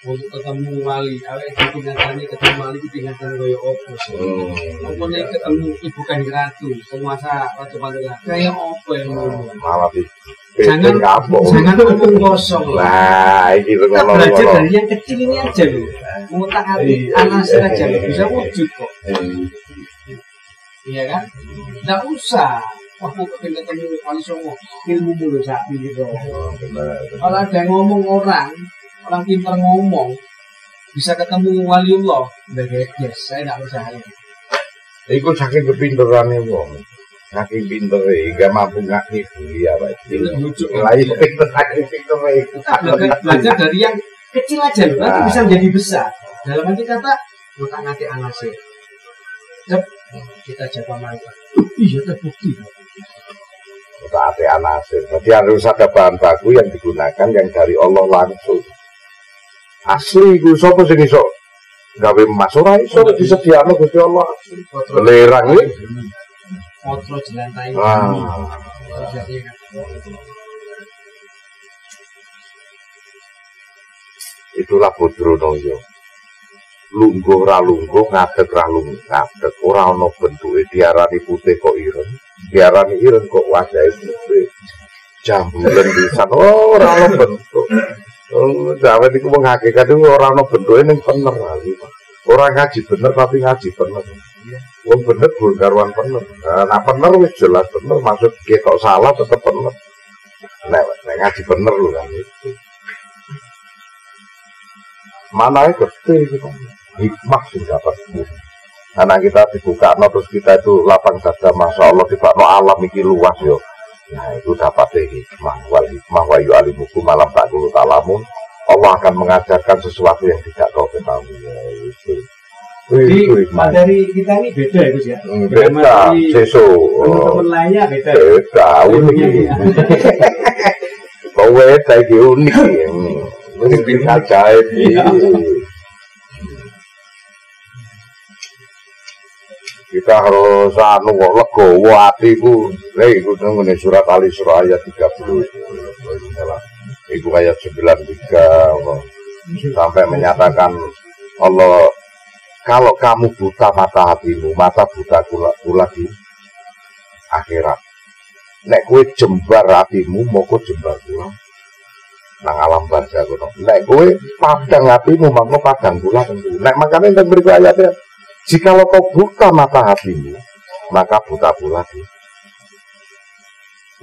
[SPEAKER 2] untuk ketemu wali. Kalau tinggatannya ketemu wali itu tinggalkan kaya opo. Pokoknya ketemu ibu kan ratu, penguasa Ratu Pandeglang. Kayak opo yang
[SPEAKER 1] malah di
[SPEAKER 2] jangan ngomong kosong.
[SPEAKER 1] Nah, ini
[SPEAKER 2] kita belajar dari yang kecil ini aja loh. Mengutak hati anak saja bisa wujud kok. Iya kan? Nggak usah. Aku pengen ketemu Wali Songo, ilmu mulu sapi gitu. Kalau ada yang ngomong orang pintar ngomong, bisa ketemu waliullah, udah yes, saya nggak percaya.
[SPEAKER 1] Iku saking kepinterannya wong, saking pinternya, gak mampu ngaktif ya pak.
[SPEAKER 2] Itu lucu.
[SPEAKER 1] Lain pinter saking pinternya.
[SPEAKER 2] Kita belajar dari yang kecil aja loh, nanti bisa menjadi besar. Dalam arti kata, otak ngati anasir. Cep, kita coba mantap. Iya terbukti.
[SPEAKER 1] Otak ngati anasir. Berarti harus ada bahan baku yang digunakan yang dari Allah langsung. Asli gue sopo sing iso gawe emas ora iso disediakno Gusti Allah. Belerang iki.
[SPEAKER 2] Otro jelantai.
[SPEAKER 1] Itulah Bodronoyo. Lungguh ra lungguh, ngadeg ra lungguh, ngadeg ora ana bentuke diarani putih kok ireng. Diarani ireng kok wajahe putih. Jambulan pisan ora ana bentuk. Jawa itu menghakikat itu orang no bentuknya yang bener kali. Orang ngaji bener tapi ngaji bener. Wong bener karuan bener. Nah bener wis jelas bener, maksud kita salah tetap bener. Nah ngaji bener lho kan itu. Mana itu gede gitu. Hikmah sih dapat. Karena kita dibuka terus kita itu lapang dada, masya Allah tiba no alam iki luas yo. Nah itu dapat hikmah wal hikmah wa yu'alimukum malam tak dulu ta'lamun. Allah akan mengajarkan sesuatu yang tidak kau ketahui.
[SPEAKER 2] Jadi materi kita ini beda ya Gus ya?
[SPEAKER 1] Beda, seso.
[SPEAKER 2] Teman-teman lainnya beda.
[SPEAKER 1] Beda, unik. Kau beda ini unik. Unik ajaib. Kita harus anu kok legowo atiku. Lah iku ngene surat Al-Isra ayat 30. Iku ayat 93 sampai menyatakan Allah, kalau kamu buta mata hatimu, mata buta kula di akhirat. Nek kowe jembar hatimu, moko jembar kula nang alam barzah kono. Nek kowe padang hatimu, moko padang kula tentu. Nek makane teng mriku ayatnya, jikalau kau buta mata hatimu, maka buta pula di.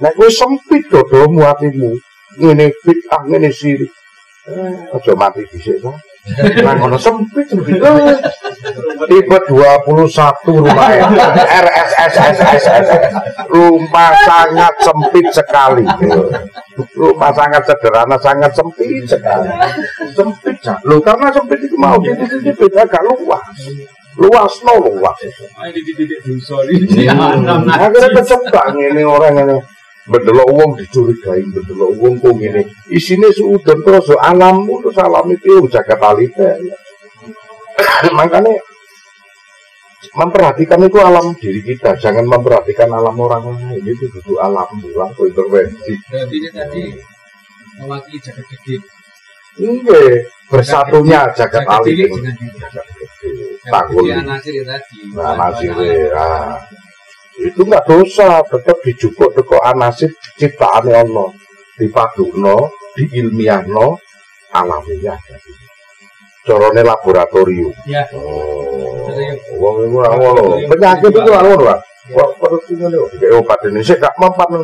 [SPEAKER 1] Nek kowe sempit dodomu hatimu, ngene bid'ah ngene sirik. Aja mati dhisik to. Nang ngono sempit. Tipe 21 rumah RSSSSS. Rumah sangat sempit sekali. Rumah sangat sederhana, sangat sempit sekali. Sempit. Loh karena sempit itu mau titik-titik beda gak luas. Luas.
[SPEAKER 2] Ini titik dosa ini.
[SPEAKER 1] Akhirnya kecepak ngene orang ngene. Bendelok wong dicurigai, bendelok wong kok ngene. Isine suudon terus alammu terus alam itu jagat alite. Makanya memperhatikan itu alam diri kita, jangan memperhatikan alam orang lain. Itu duduk alam buang kok intervensi.
[SPEAKER 2] Berarti ini tadi mewakili jagat gede.
[SPEAKER 1] Nggih, bersatunya jagat alite. Jagat gede. Tanggul.
[SPEAKER 2] Nasir tadi.
[SPEAKER 1] Nah, nasir itu nggak dosa, tetap dijupuk teko anasib ciptaane Allah, dipadukno, diilmiahno, alamiah. Corone laboratorium.
[SPEAKER 2] Ya.
[SPEAKER 1] Wong iku ora ngono. Penyakit itu ora ngono, Pak. Kok perut ngene kok dikek obat Indonesia gak mempan.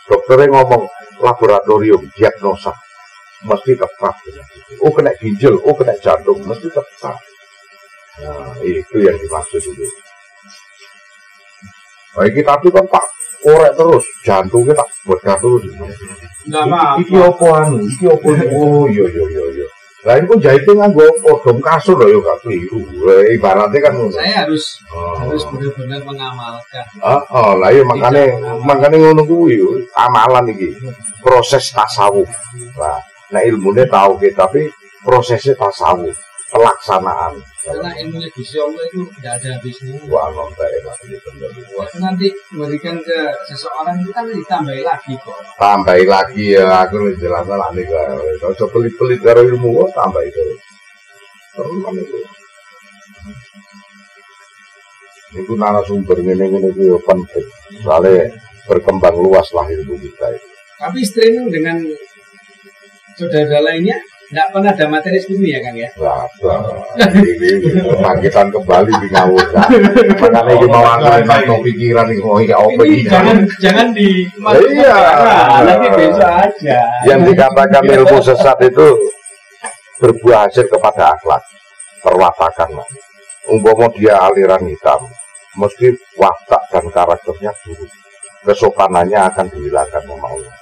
[SPEAKER 1] Dokternya ngomong laboratorium diagnosa mesti tepat. Oh kena ginjal, oh kena jantung, mesti tepat. Nah, itu yang dimaksud itu. Baik tapi kan tak korek terus, jantungnya tak berkah terus.
[SPEAKER 2] Enggak apa-apa.
[SPEAKER 1] Iki opo anu, iki opo. Oh iya. Lah ini pun jahitnya nganggo dom kasur lho ya gak keliru. Ibaratnya kan ngono.
[SPEAKER 2] Saya harus benar-benar mengamalkan.
[SPEAKER 1] Lah iya makane ngono kuwi amalan iki. Proses tasawuf. Nah, ilmunya tahu kita tapi prosesnya tasawuf, pelaksanaan.
[SPEAKER 2] Karena ilmunya Gusti Allah itu tidak ada habisnya.
[SPEAKER 1] Wah, nonton enak gitu.
[SPEAKER 2] Nanti memberikan ke seseorang itu kan ditambahi lagi kok.
[SPEAKER 1] Tambahi lagi ya, aku jelasnya lah nih kalau coba pelit-pelit karo ilmu, tambahi terus. Terus itu. Itu narasumber ini itu penting. Soalnya berkembang luas lah ilmu kita itu.
[SPEAKER 2] Tapi streaming dengan saudara lainnya Nggak pernah ada materi seperti ini ya Kang ya?
[SPEAKER 1] Lah, ini bangkitan kembali di ngawur. Makanya ini mau angkat pikiran ini mau kayak apa
[SPEAKER 2] Ini jangan di
[SPEAKER 1] Iya.
[SPEAKER 2] nanti besok aja.
[SPEAKER 1] Yang dikatakan ilmu sesat itu berbuah hasil kepada akhlak, perwatakan lah. Umpama dia aliran hitam, mesti watak dan karakternya buruk, kesopanannya akan dihilangkan sama Allah.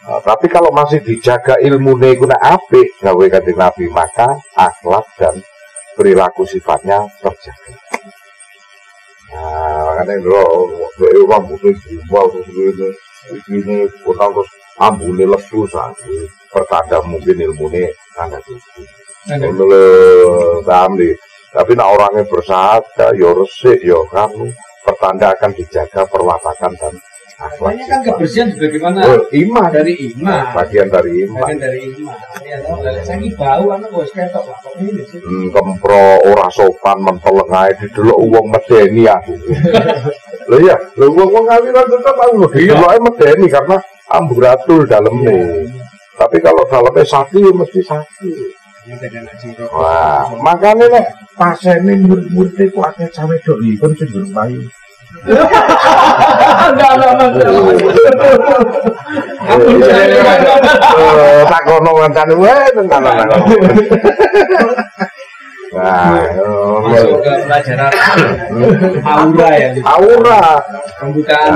[SPEAKER 1] Nah, tapi kalau masih dijaga ilmunya itu apik gawe kanjeng Nabi, maka akhlak dan perilaku sifatnya terjaga. Nah, makanya kalau orang butuh jiwa ini utang terus ambune lesu saja, pertanda mungkin ilmunya tanda tubuh. Tapi nak orangnya bersahaja, ya resik, ya kamu pertanda akan dijaga perwatakan dan akhlak.
[SPEAKER 2] Makanya kan kebersihan bagaimana?
[SPEAKER 1] Iman
[SPEAKER 2] Dari iman.
[SPEAKER 1] bagian dari iman.
[SPEAKER 2] Bagian dari iman. Ya, saya bau anak bos ketok lah kok ini sih.
[SPEAKER 1] Kempro ora sopan menteleng ae didelok wong medeni aku. Lho iya, lho wong aliran tetep aku dideloke medeni karena amburatul daleme. Tapi kalau dalamnya sakti mesti sakti. Wah, makanya nek pasene murid-murid ku akeh cawe dok iki sing bermain. Tak kono ngancane wae tenan. Nah,
[SPEAKER 2] Masuk ke pelajaran aura ya.
[SPEAKER 1] aura.
[SPEAKER 2] Pembukaan.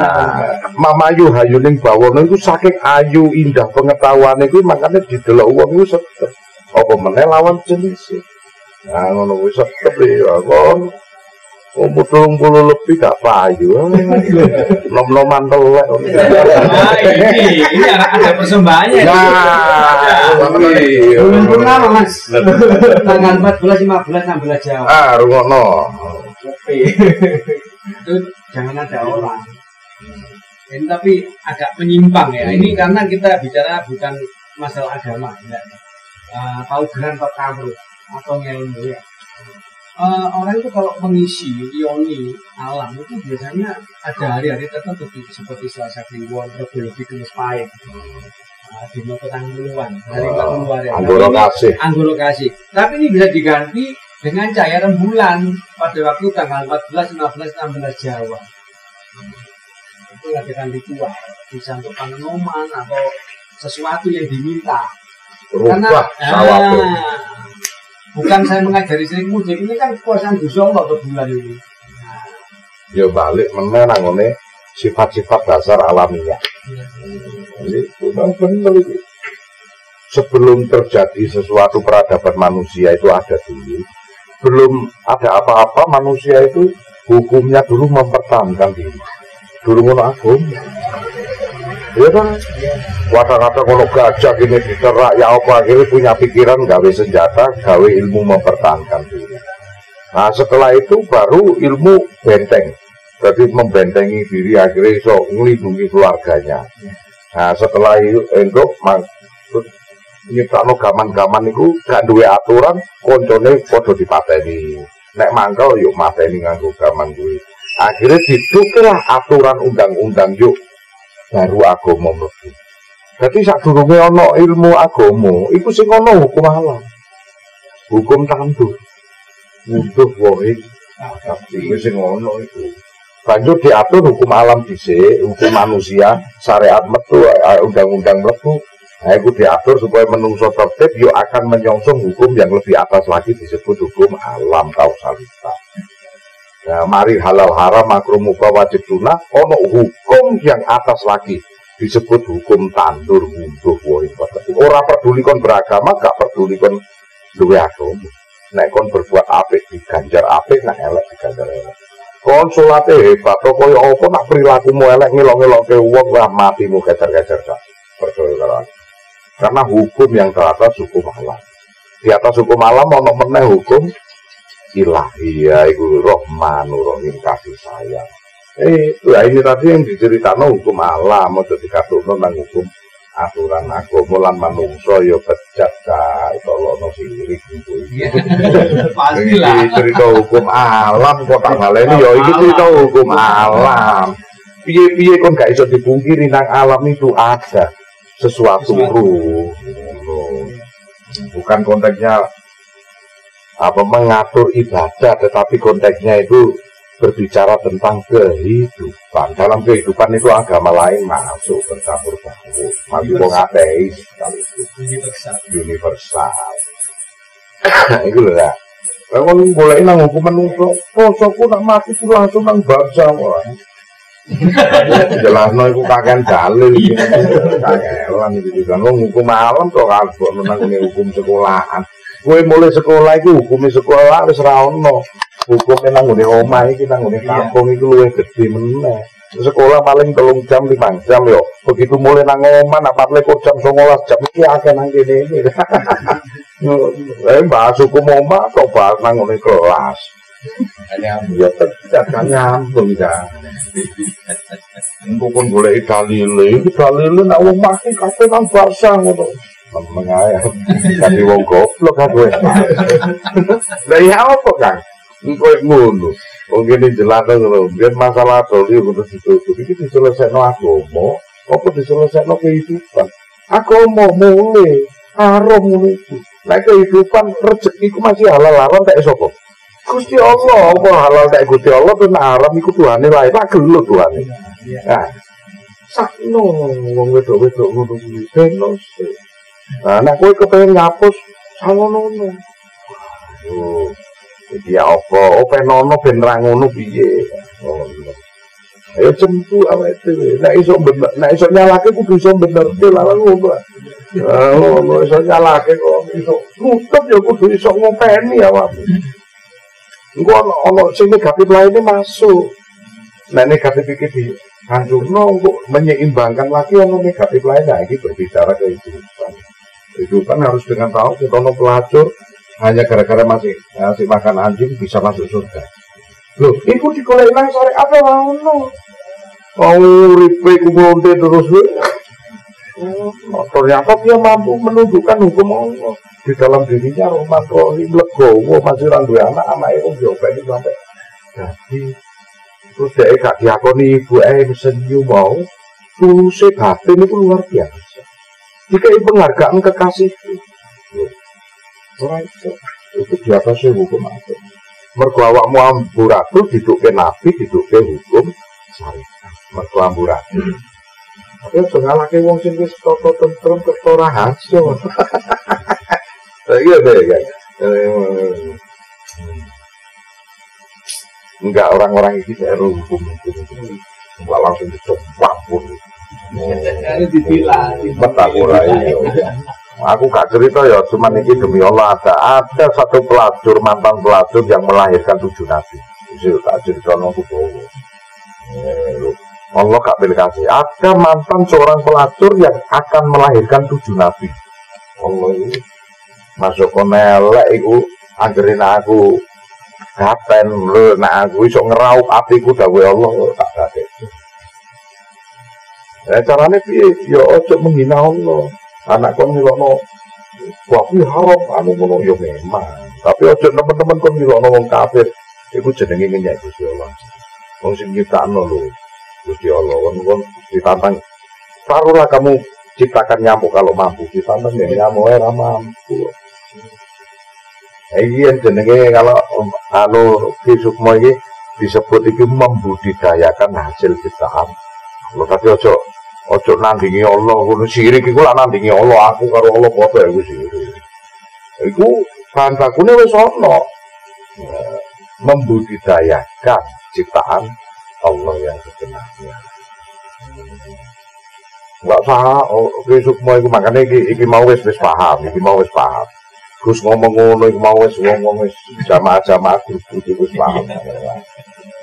[SPEAKER 1] Mama Ayu Hayuning Bawono itu saking ayu indah pengetahuan itu makanya didelok wong iku setep. Apa meneh lawan jenis. Nah, ngono kuwi setep ya kon. Umur 30 lebih gak payu. Nom-noman telek.
[SPEAKER 2] Ini ada persembahannya.
[SPEAKER 1] Nah,
[SPEAKER 2] Bulan purnama Mas. Tanggal 14, 15, 16 Jawa.
[SPEAKER 1] Rungokno.
[SPEAKER 2] Itu jangan ada orang. Ini tapi agak menyimpang ya. Ini karena kita bicara bukan masalah agama, enggak. Tahu geran Pak Kamru atau ngelmu ya. Orang itu kalau mengisi ioni alam itu biasanya ada hari-hari tertentu seperti Selasa Kliwon, Rebo Lebih Kemis Pahit, Dino Petang Puluhan, hari keluar ya. Anggoro kasih. Tapi ini bisa diganti dengan cahaya rembulan pada waktu tanggal 14, 15, 16 Jawa. Itu adakan ritual bisa untuk panoman atau sesuatu yang diminta.
[SPEAKER 1] Rubah sawate.
[SPEAKER 2] Bukan saya mengajari sering mudik, ini kan kekuasaan Gusti Allah untuk bulan ini.
[SPEAKER 1] Ya balik meneh nangone sifat-sifat dasar alamiah. Jadi benar itu. Sebelum terjadi sesuatu peradaban manusia itu ada dulu. Belum ada apa-apa manusia itu hukumnya dulu mempertahankan diri. Dulu ngono agung. Ya kan? Kata-kata kalau gajah ini diterak ya apa akhirnya punya pikiran gawe senjata, gawe ilmu mempertahankan diri. Nah setelah itu baru ilmu benteng, jadi membentengi diri akhirnya iso melindungi keluarganya. Nah setelah itu maksud nyiptakno gaman-gaman itu gak duwe aturan, koncone padha dipateni. Nek mangkel yuk mateni nganggo gaman kuwi. Akhirnya diduklah aturan undang-undang yuk baru agama mlebu. Jadi sadurunge ana ilmu agama, iku sing ana hukum alam. Hukum tandur. Nuduh wae. Tapi sing ana iku. Banjur diatur hukum alam dhisik, hukum manusia, syariat metu, undang-undang mlebu. Nah, iku diatur supaya menungso tertib yo akan menyongsong hukum yang lebih atas lagi disebut hukum alam kausalitas. Nah, mari halal haram makruh mubah wajib sunah, ono hukum yang atas lagi disebut hukum tandur ngunduh wae. Ora peduli kon beragama, gak peduli kon duwe agama. Nek kon berbuat apik diganjar apik, nek elek diganjar elek. Kon salate hebat to koyo apa nak perilakumu elek ngelok-ngelokke wong lah matimu geser-geser sak. Percaya karena hukum yang teratas hukum alam. Di atas hukum alam ono meneh hukum ilahi ya iku Rahmanur Rahim kasih sayang. Ya ini tadi yang diceritakan hukum alam, mau dikatakan nang hukum aturan agama lan manungsa ya bejat ta tolono sirik gitu.
[SPEAKER 2] Pastilah.
[SPEAKER 1] Iki cerita hukum alam kok tak baleni ya iki cerita hukum alam. Piye-piye kon gak iso dipungkiri nang alam itu ada sesuatu ruh. Bukan konteksnya apa mengatur ibadah, tetapi konteksnya itu berbicara tentang kehidupan. Dalam kehidupan itu agama lain masuk bercampur-campur. Masih wong ateis sekaligus. Universal. Itu lho ya. Kalau boleh nang hukuman untuk posoku nak mati ku langsung nang bangsa orang. Jelasno iku kakean dalil iki. Kakean iki kan hukum alam to kagok nang hukum sekolahan. Kowe mulai sekolah iku hukume sekolah wis ra ono. Hukume nang ngene omah iki nang ngene kampung iku luwih gedhe meneh. Sekolah paling 3 jam 5 jam yo. Begitu mulai nang omah nak 24 jam 19 jam iki akeh nang kene iki. Bahas hukum omah kok bahas nang ngene kelas. Ya tidak nyambung kan. Engko pun golek dalile, iki dalile nak wong mati kabeh nang basa ngono. Mengae. Dadi wong goblok kowe. Lah ya apa kan? Engko ngono. Wong kene jelas ngono. Biar masalah doli kudu ditutup. Iki diselesaikno agama, apa diselesaikno kehidupan. Agama mulai haram ngono iku. Nek kehidupan rezeki ku masih halal-halal tak sapa? Gusti Allah, apa halal tak Gusti Allah tuh haram iku Tuhane lain, tak gelo Tuhane. Nah, sakno wong wedok-wedok ngono kuwi benos. Nah, nek kowe kepengin ngapus ngono-ngono. Oh, iki apa? Openono ben ra ngono piye? Oh, ayo cempu awake dhewe. Nek iso nyalake kudu iso bener lha ngono. Oh, iso nyalake kok iso nutup ya kudu iso ngopeni awakmu. Engko ana sing negatif lainnya masuk. Nah negatif iki dihancurno untuk menyeimbangkan lagi ono negatif lainnya. Ini berbicara kehidupan. Kehidupan harus dengan tahu kita ono pelacur hanya gara-gara masih makan anjing bisa masuk surga. Loh, iku dikolek nang syariat apa ngono? Wong uripe ku ngonte terus. Ternyata dia mampu menunjukkan hukum Allah di dalam dirinya. Rahman Rahim legowo masih ra duwe anak-anake wong yo ben sampai dadi terus dhek gak diakoni ibuke senyum mau tuluse batin itu luar biasa. Dikai penghargaan kekasihku. Ora iso itu di atasnya hukum Allah. Mergo awakmu amburadul didukke nabi, didukke hukum syariat. Mergo amburadul. Tapi aja ngalahke wong sing wis tata tentrem ketara hasil. Iya deh kan. Enggak, orang-orang ini tidak hukum. Enggak langsung dicoba pun. Aku gak cerita ya, cuman ini demi Allah ada satu pelacur, mantan pelacur yang melahirkan 7 nabi. Itu tak cerita nunggu bawa. Allah gak pilih kasih. Ada mantan seorang pelacur yang akan melahirkan 7 nabi. Allah ini masuk konelek iku anggerin aku gaten lho, nek aku iso ngeraup atiku dawuh Allah tak dadek. Carane piye? Ya aja menghina Allah. Anak kon nilokno wah kuwi haram anu ngono ya memang. Tapi aja teman-teman kon nilokno wong kafir. Iku jenenge ngenyek Gusti Allah. Wong sing nyiptakno lho Gusti Allah kon ditantang. Taruhlah kamu ciptakan nyamuk kalau mampu, ditantang ya nyamuk ora mampu. Iya jenenge kalau anu Ki Sukma iki disebut iki membudidayakan hasil ciptaan. Lho tapi ojo nandingi Allah ngono sirik iku lak nandingi Allah aku karo Allah padha iku sirik. Iku bahan bakune wis ana. Membudidayakan ciptaan Allah yang sebenarnya. Enggak sah Ki Sukma iku makane iki mau wis paham, iki mau wis paham. Gus ngomong ngono iku mau wis ngomong wis jamaah-jamaah grup wis paham.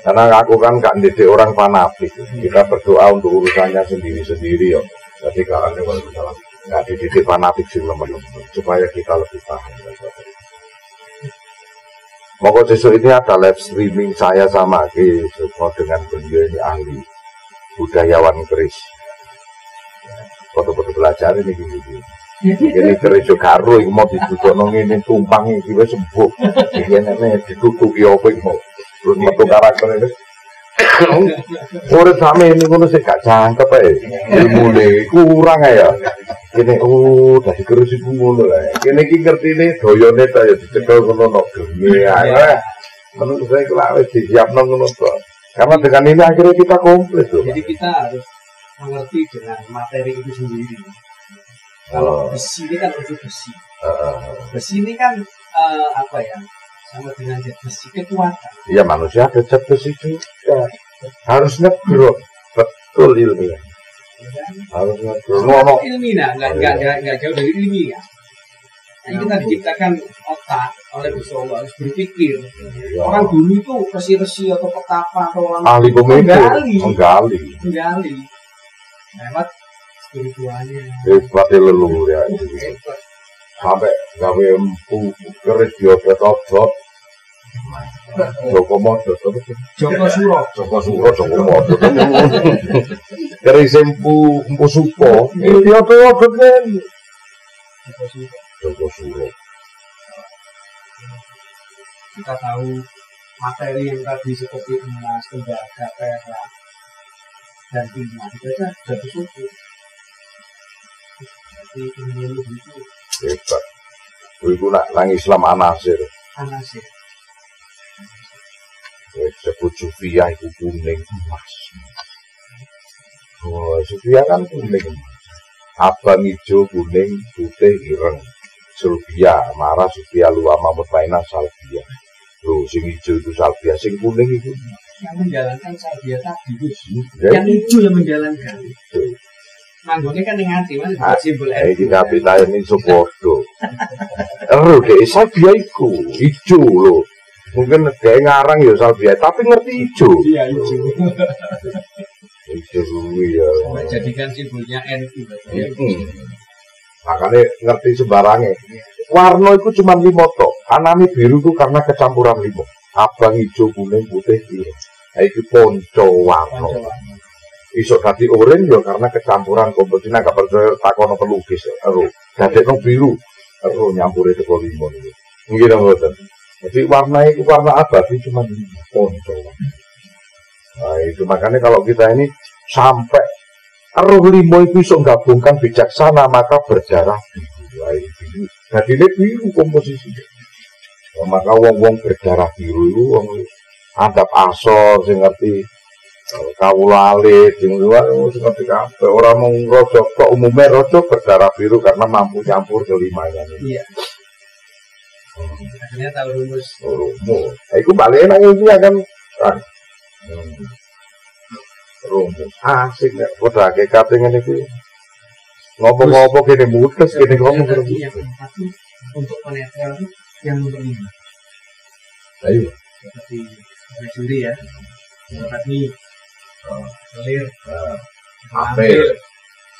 [SPEAKER 1] Karena aku kan gak didik orang fanatik. Kita berdoa untuk urusannya sendiri-sendiri ya. Jadi kalau gak dididik fanatik sih teman-teman supaya kita lebih paham. Monggo besok ini ada live streaming saya sama Ki Sukma dengan beliau ini ahli budayawan keris. Foto-foto belajar ini gitu. Ini keris karo iku mau didudukno ngene tumpang iki wis sembuh. Iki nek ditutuki apa iku. Terus metu karakter ini. Urip same ini ngono sik gak cangkep ae. Ilmune kurang ya. kene dadi kerusi ngono lah. Kene iki ngertine doyone ta ya dicekel ngono nok gene ae. Menurut saya kalau wis disiapno ngono to. Karena dengan ini akhirnya kita komplit loh.
[SPEAKER 2] Jadi kita harus mengerti dengan materi itu sendiri. Kalau besi ini kan untuk besi. Besi ini kan apa ya? Sama dengan zat besi kekuatan.
[SPEAKER 1] Iya manusia ada zat besi juga. Harus ngegrok. Betul ilmiah. Harus ngegrok.
[SPEAKER 2] Ilmiah, nggak jauh dari ilmiah. Nah, kita diciptakan otak oleh Gusti Allah, harus berpikir. Orang dulu itu resi-resi atau petapa atau orang
[SPEAKER 1] ahli menggali
[SPEAKER 2] lewat spiritualnya.
[SPEAKER 1] Hebat leluhur ya. Sampai gawe empu keris diobot-obot. Joko Modo,
[SPEAKER 2] Joko Suro.
[SPEAKER 1] Keris empu supo. Diobot-obot kan. Joko Suro.
[SPEAKER 2] Kita tahu materi yang tadi seperti emas, tembaga, perak, dan timah itu aja jatuh suku. Jadi ilmu itu
[SPEAKER 1] Hebat. Iku nang Islam anasir.
[SPEAKER 2] anasir.
[SPEAKER 1] Sebut Sufia itu kuning emas. Oh, Sufia kan kuning emas. Abang hijau, kuning, putih, ireng. Sulbia, marah Sufia luama mutmainah salbia. Loh, sing hijau itu salbia, sing kuning itu
[SPEAKER 2] Yang menjalankan salbia tadi itu.
[SPEAKER 1] ya,
[SPEAKER 2] Yang hijau yang menjalankan.
[SPEAKER 1] itu.
[SPEAKER 2] Manggungnya kan yang hati, mas. Simbol
[SPEAKER 1] Iki kapita ini sepodo. Ero dek salbia iku hijau loh. Mungkin dia ngarang ya salbia, tapi ngerti hijau.
[SPEAKER 2] Iya, hijau.
[SPEAKER 1] Hijau ya.
[SPEAKER 2] Jadikan simbolnya NU.
[SPEAKER 1] Makanya ngerti sembarangnya. Warna itu cuma 5 tok. Anane biru itu karena kecampuran 5. Abang, hijau, kuning, putih, biru. Nah, itu ponco warna. Isok dadi oranye ya karena kecampuran komposisi. Nggak percaya takono pelukis. Dadekno biru. Nyampure teko 5 niku. Nggih to mboten. Jadi warna itu warna abadi cuma 5 ponco. Nah, itu makanya kalau kita ini sampai roh 5 itu bisa gabungkan bijaksana maka berdarah biru. Jadi ini biru komposisinya. Nah, maka wong-wong berdarah biru itu wong adab asor sing ngerti kawula alit sing luar sing ngerti kabeh ora mung raja kok umume raja berdarah biru karena mampu nyampur kelimanya.
[SPEAKER 2] Iya. Akhirnya tahu rumus.
[SPEAKER 1] Rumus. Iku balik nang iki kan. Rumus asik nek padha hakikat ngene iki. Ngopo-ngopo kene mutus kene ngomong
[SPEAKER 2] Yang keempat itu untuk penetral itu yang nomor 5.
[SPEAKER 1] Ayo.
[SPEAKER 2] Seperti sendiri ya. Seperti selir,
[SPEAKER 1] Apel,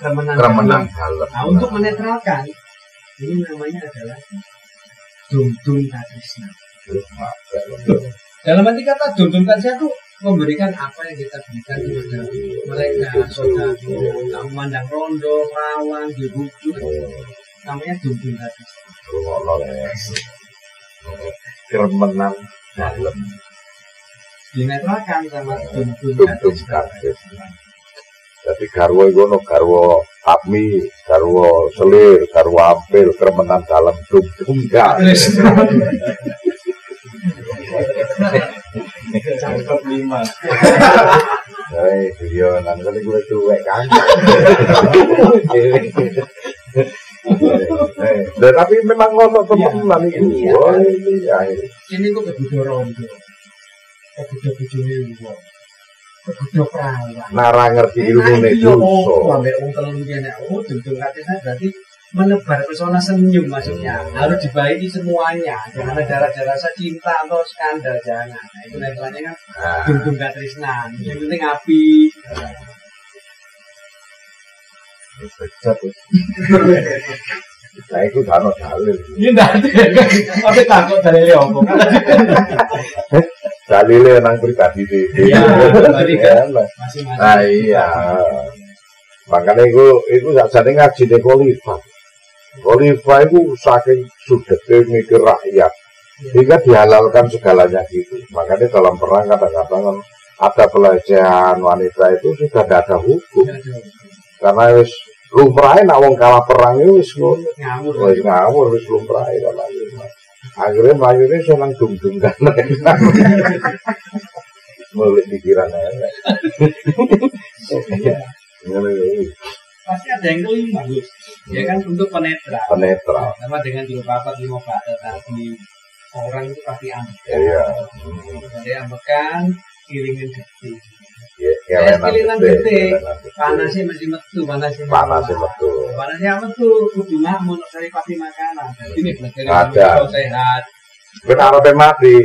[SPEAKER 2] kemenang
[SPEAKER 1] dalam.
[SPEAKER 2] Nah, untuk menetralkan ini namanya adalah dum-dum katrisna. Dalam arti kata dum-dum katrisna itu memberikan apa yang kita berikan kepada mereka, saudara, tak memandang rondo, perawan, dibujuk, namanya dum-dum katrisna.
[SPEAKER 1] Kemenang dalam.
[SPEAKER 2] Dinetralkan sama dum-dum
[SPEAKER 1] katrisna. Jadi garwa itu ono garwa abmi, garwa selir, garwa ampil, kemenang dalam dum-dum katrisna.
[SPEAKER 3] Cangkep 5.
[SPEAKER 1] Iya, nanti kali gue cuek kan. Tapi memang ngono teman itu.
[SPEAKER 2] ini kok kebudo rondo, kebudo bujune wong, kebudo perawan.
[SPEAKER 1] Nara ngerti ilmu itu.
[SPEAKER 2] Sampai wong telung kene, dum-dum katrisna berarti menebar pesona senyum maksudnya. Harus dibaiki semuanya. Jangan ada rasa cinta atau skandal, jangan. Nah, itu netralnya kan dum-dum katrisna. Yang penting api.
[SPEAKER 1] Nah itu dano dalil.
[SPEAKER 3] Ini ndak ada. Tapi takut dalile opo.
[SPEAKER 1] Dalile nang pribadi dhewe.
[SPEAKER 2] Iya, berarti kan masing-masing.
[SPEAKER 1] Nah iya. Makanya itu sakjane ngajine Khalifah. Khalifah itu saking sudete mikir rakyat. Sehingga dihalalkan segalanya gitu. Makanya dalam perang kadang-kadang ada pelecehan wanita itu sudah tidak ada hukum. Karena wis lumrahe nak wong kalah perang iki wis ngono.
[SPEAKER 2] Ngawur.
[SPEAKER 1] Wis ngawur wis lumrahe kok lagi. Akhirnya mlayune seneng dung-dung kan. Mulai pikiran elek. Ngono iki.
[SPEAKER 5] Pasti ada yang kelima, Gus. Ya kan untuk penetra.
[SPEAKER 1] Penetra.
[SPEAKER 5] Sama dengan 24, 5 tadi orang itu pasti ambekan.
[SPEAKER 1] Iya.
[SPEAKER 5] Jadi ambekan, kiringin gede.
[SPEAKER 1] Ya,
[SPEAKER 5] Kiringan gede. Panasnya masih metu, panasnya
[SPEAKER 1] metu.
[SPEAKER 5] Panasnya metu, kudu makmun, saya pasti makanan. Jadi ini belajar
[SPEAKER 1] Ada.
[SPEAKER 5] sehat.
[SPEAKER 1] Ben arepe mati.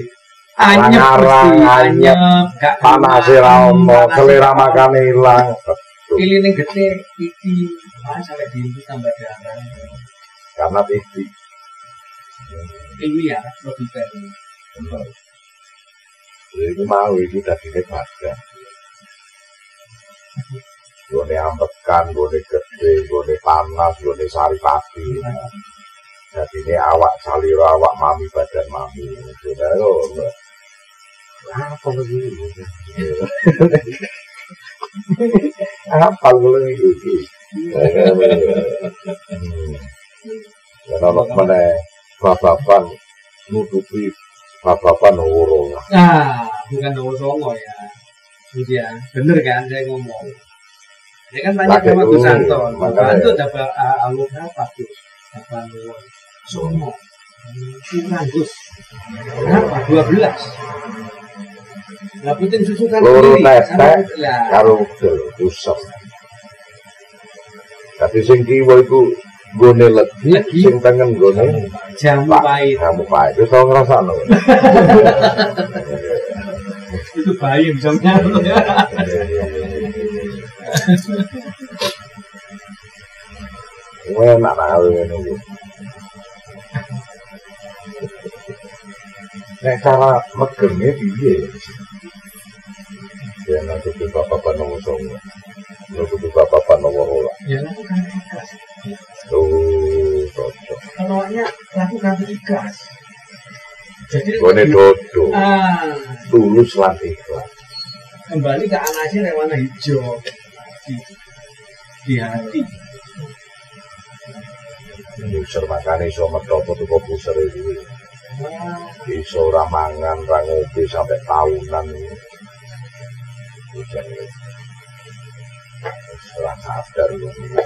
[SPEAKER 5] Anyep
[SPEAKER 1] Ngarang,
[SPEAKER 5] mesti,
[SPEAKER 1] anyep.
[SPEAKER 5] gak
[SPEAKER 1] Panase ra ono, selera makane ilang.
[SPEAKER 5] Kiringan gede, iki. Sampai diindu tambah darah.
[SPEAKER 1] Karena titik.
[SPEAKER 5] Ini ya, logika ini.
[SPEAKER 1] Bener. Ini mau iki dadine badan. Gone ambekan, gone gede, gone panas, gone saripati. Dadine awak salira, awak mami, badan mami. Sudah lho. Apa begini? Apa lagi iki? Ono meneh babakan nutupi babakan urung.
[SPEAKER 5] Nah, bukan Dowo Songo ya. Gitu ya. Bener kan saya ngomong. Ini kan banyak sama Gus Anton. Bantu dapat anggota apa Gus? Dapat Dowo Songo. Kurang Gus. Berapa? 12. Nah, puting susu kan
[SPEAKER 1] Loro
[SPEAKER 5] sendiri.
[SPEAKER 1] tetek
[SPEAKER 5] Ya.
[SPEAKER 1] karo usep. Tapi sing kiwa iku gone legi, sing tengen gone
[SPEAKER 5] Jamu pahit.
[SPEAKER 1] Kamu pahit. Wis tau ngrasakno.
[SPEAKER 5] Itu bayi yang bisa nyatu ya.
[SPEAKER 1] Enak nawe ngene iki. Nek cara megenge piye? Ya nanti bapak nomor songo. Nanti bapak nomor ora.
[SPEAKER 5] Ya lakukan ikhlas.
[SPEAKER 1] Cocok.
[SPEAKER 5] Kalau lakukan ikhlas. Jadi
[SPEAKER 1] Gone dodo.
[SPEAKER 5] tulus
[SPEAKER 1] Tulus lan ikhlas.
[SPEAKER 5] kembali ke anasnya yang warna hijau di hati.
[SPEAKER 1] Buser makane iso metopo tuku buser iki. Iso ora mangan, ora ngopi sampai tahunan. Buser. Ora sadar ngene.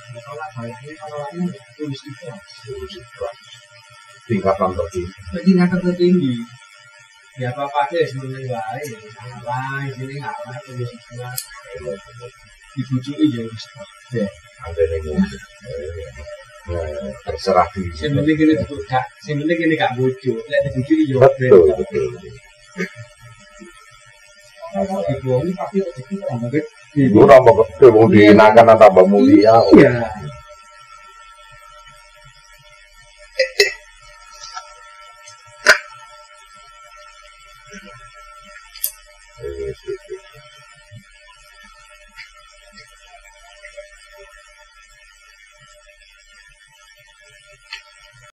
[SPEAKER 5] Menolak baiknya penolakannya tulus ikhlas.
[SPEAKER 1] Tulus ikhlas. Tingkatan tertinggi.
[SPEAKER 5] Tingkatan tertinggi. Ya apa deh sebenarnya baik. Ngalah, sini ngalah tulus ikhlas. Dibujuki ya wis.
[SPEAKER 1] Antene ngono. Terserah diri.
[SPEAKER 5] Sing penting kene gak, sing penting kene gak bojo. Lek dibujuki ya
[SPEAKER 1] Betul, betul.
[SPEAKER 5] dibohongi pasti rezeki tambah gede.
[SPEAKER 1] Ibu tambah gede, mau dihinakan tambah mulia.
[SPEAKER 5] Iya.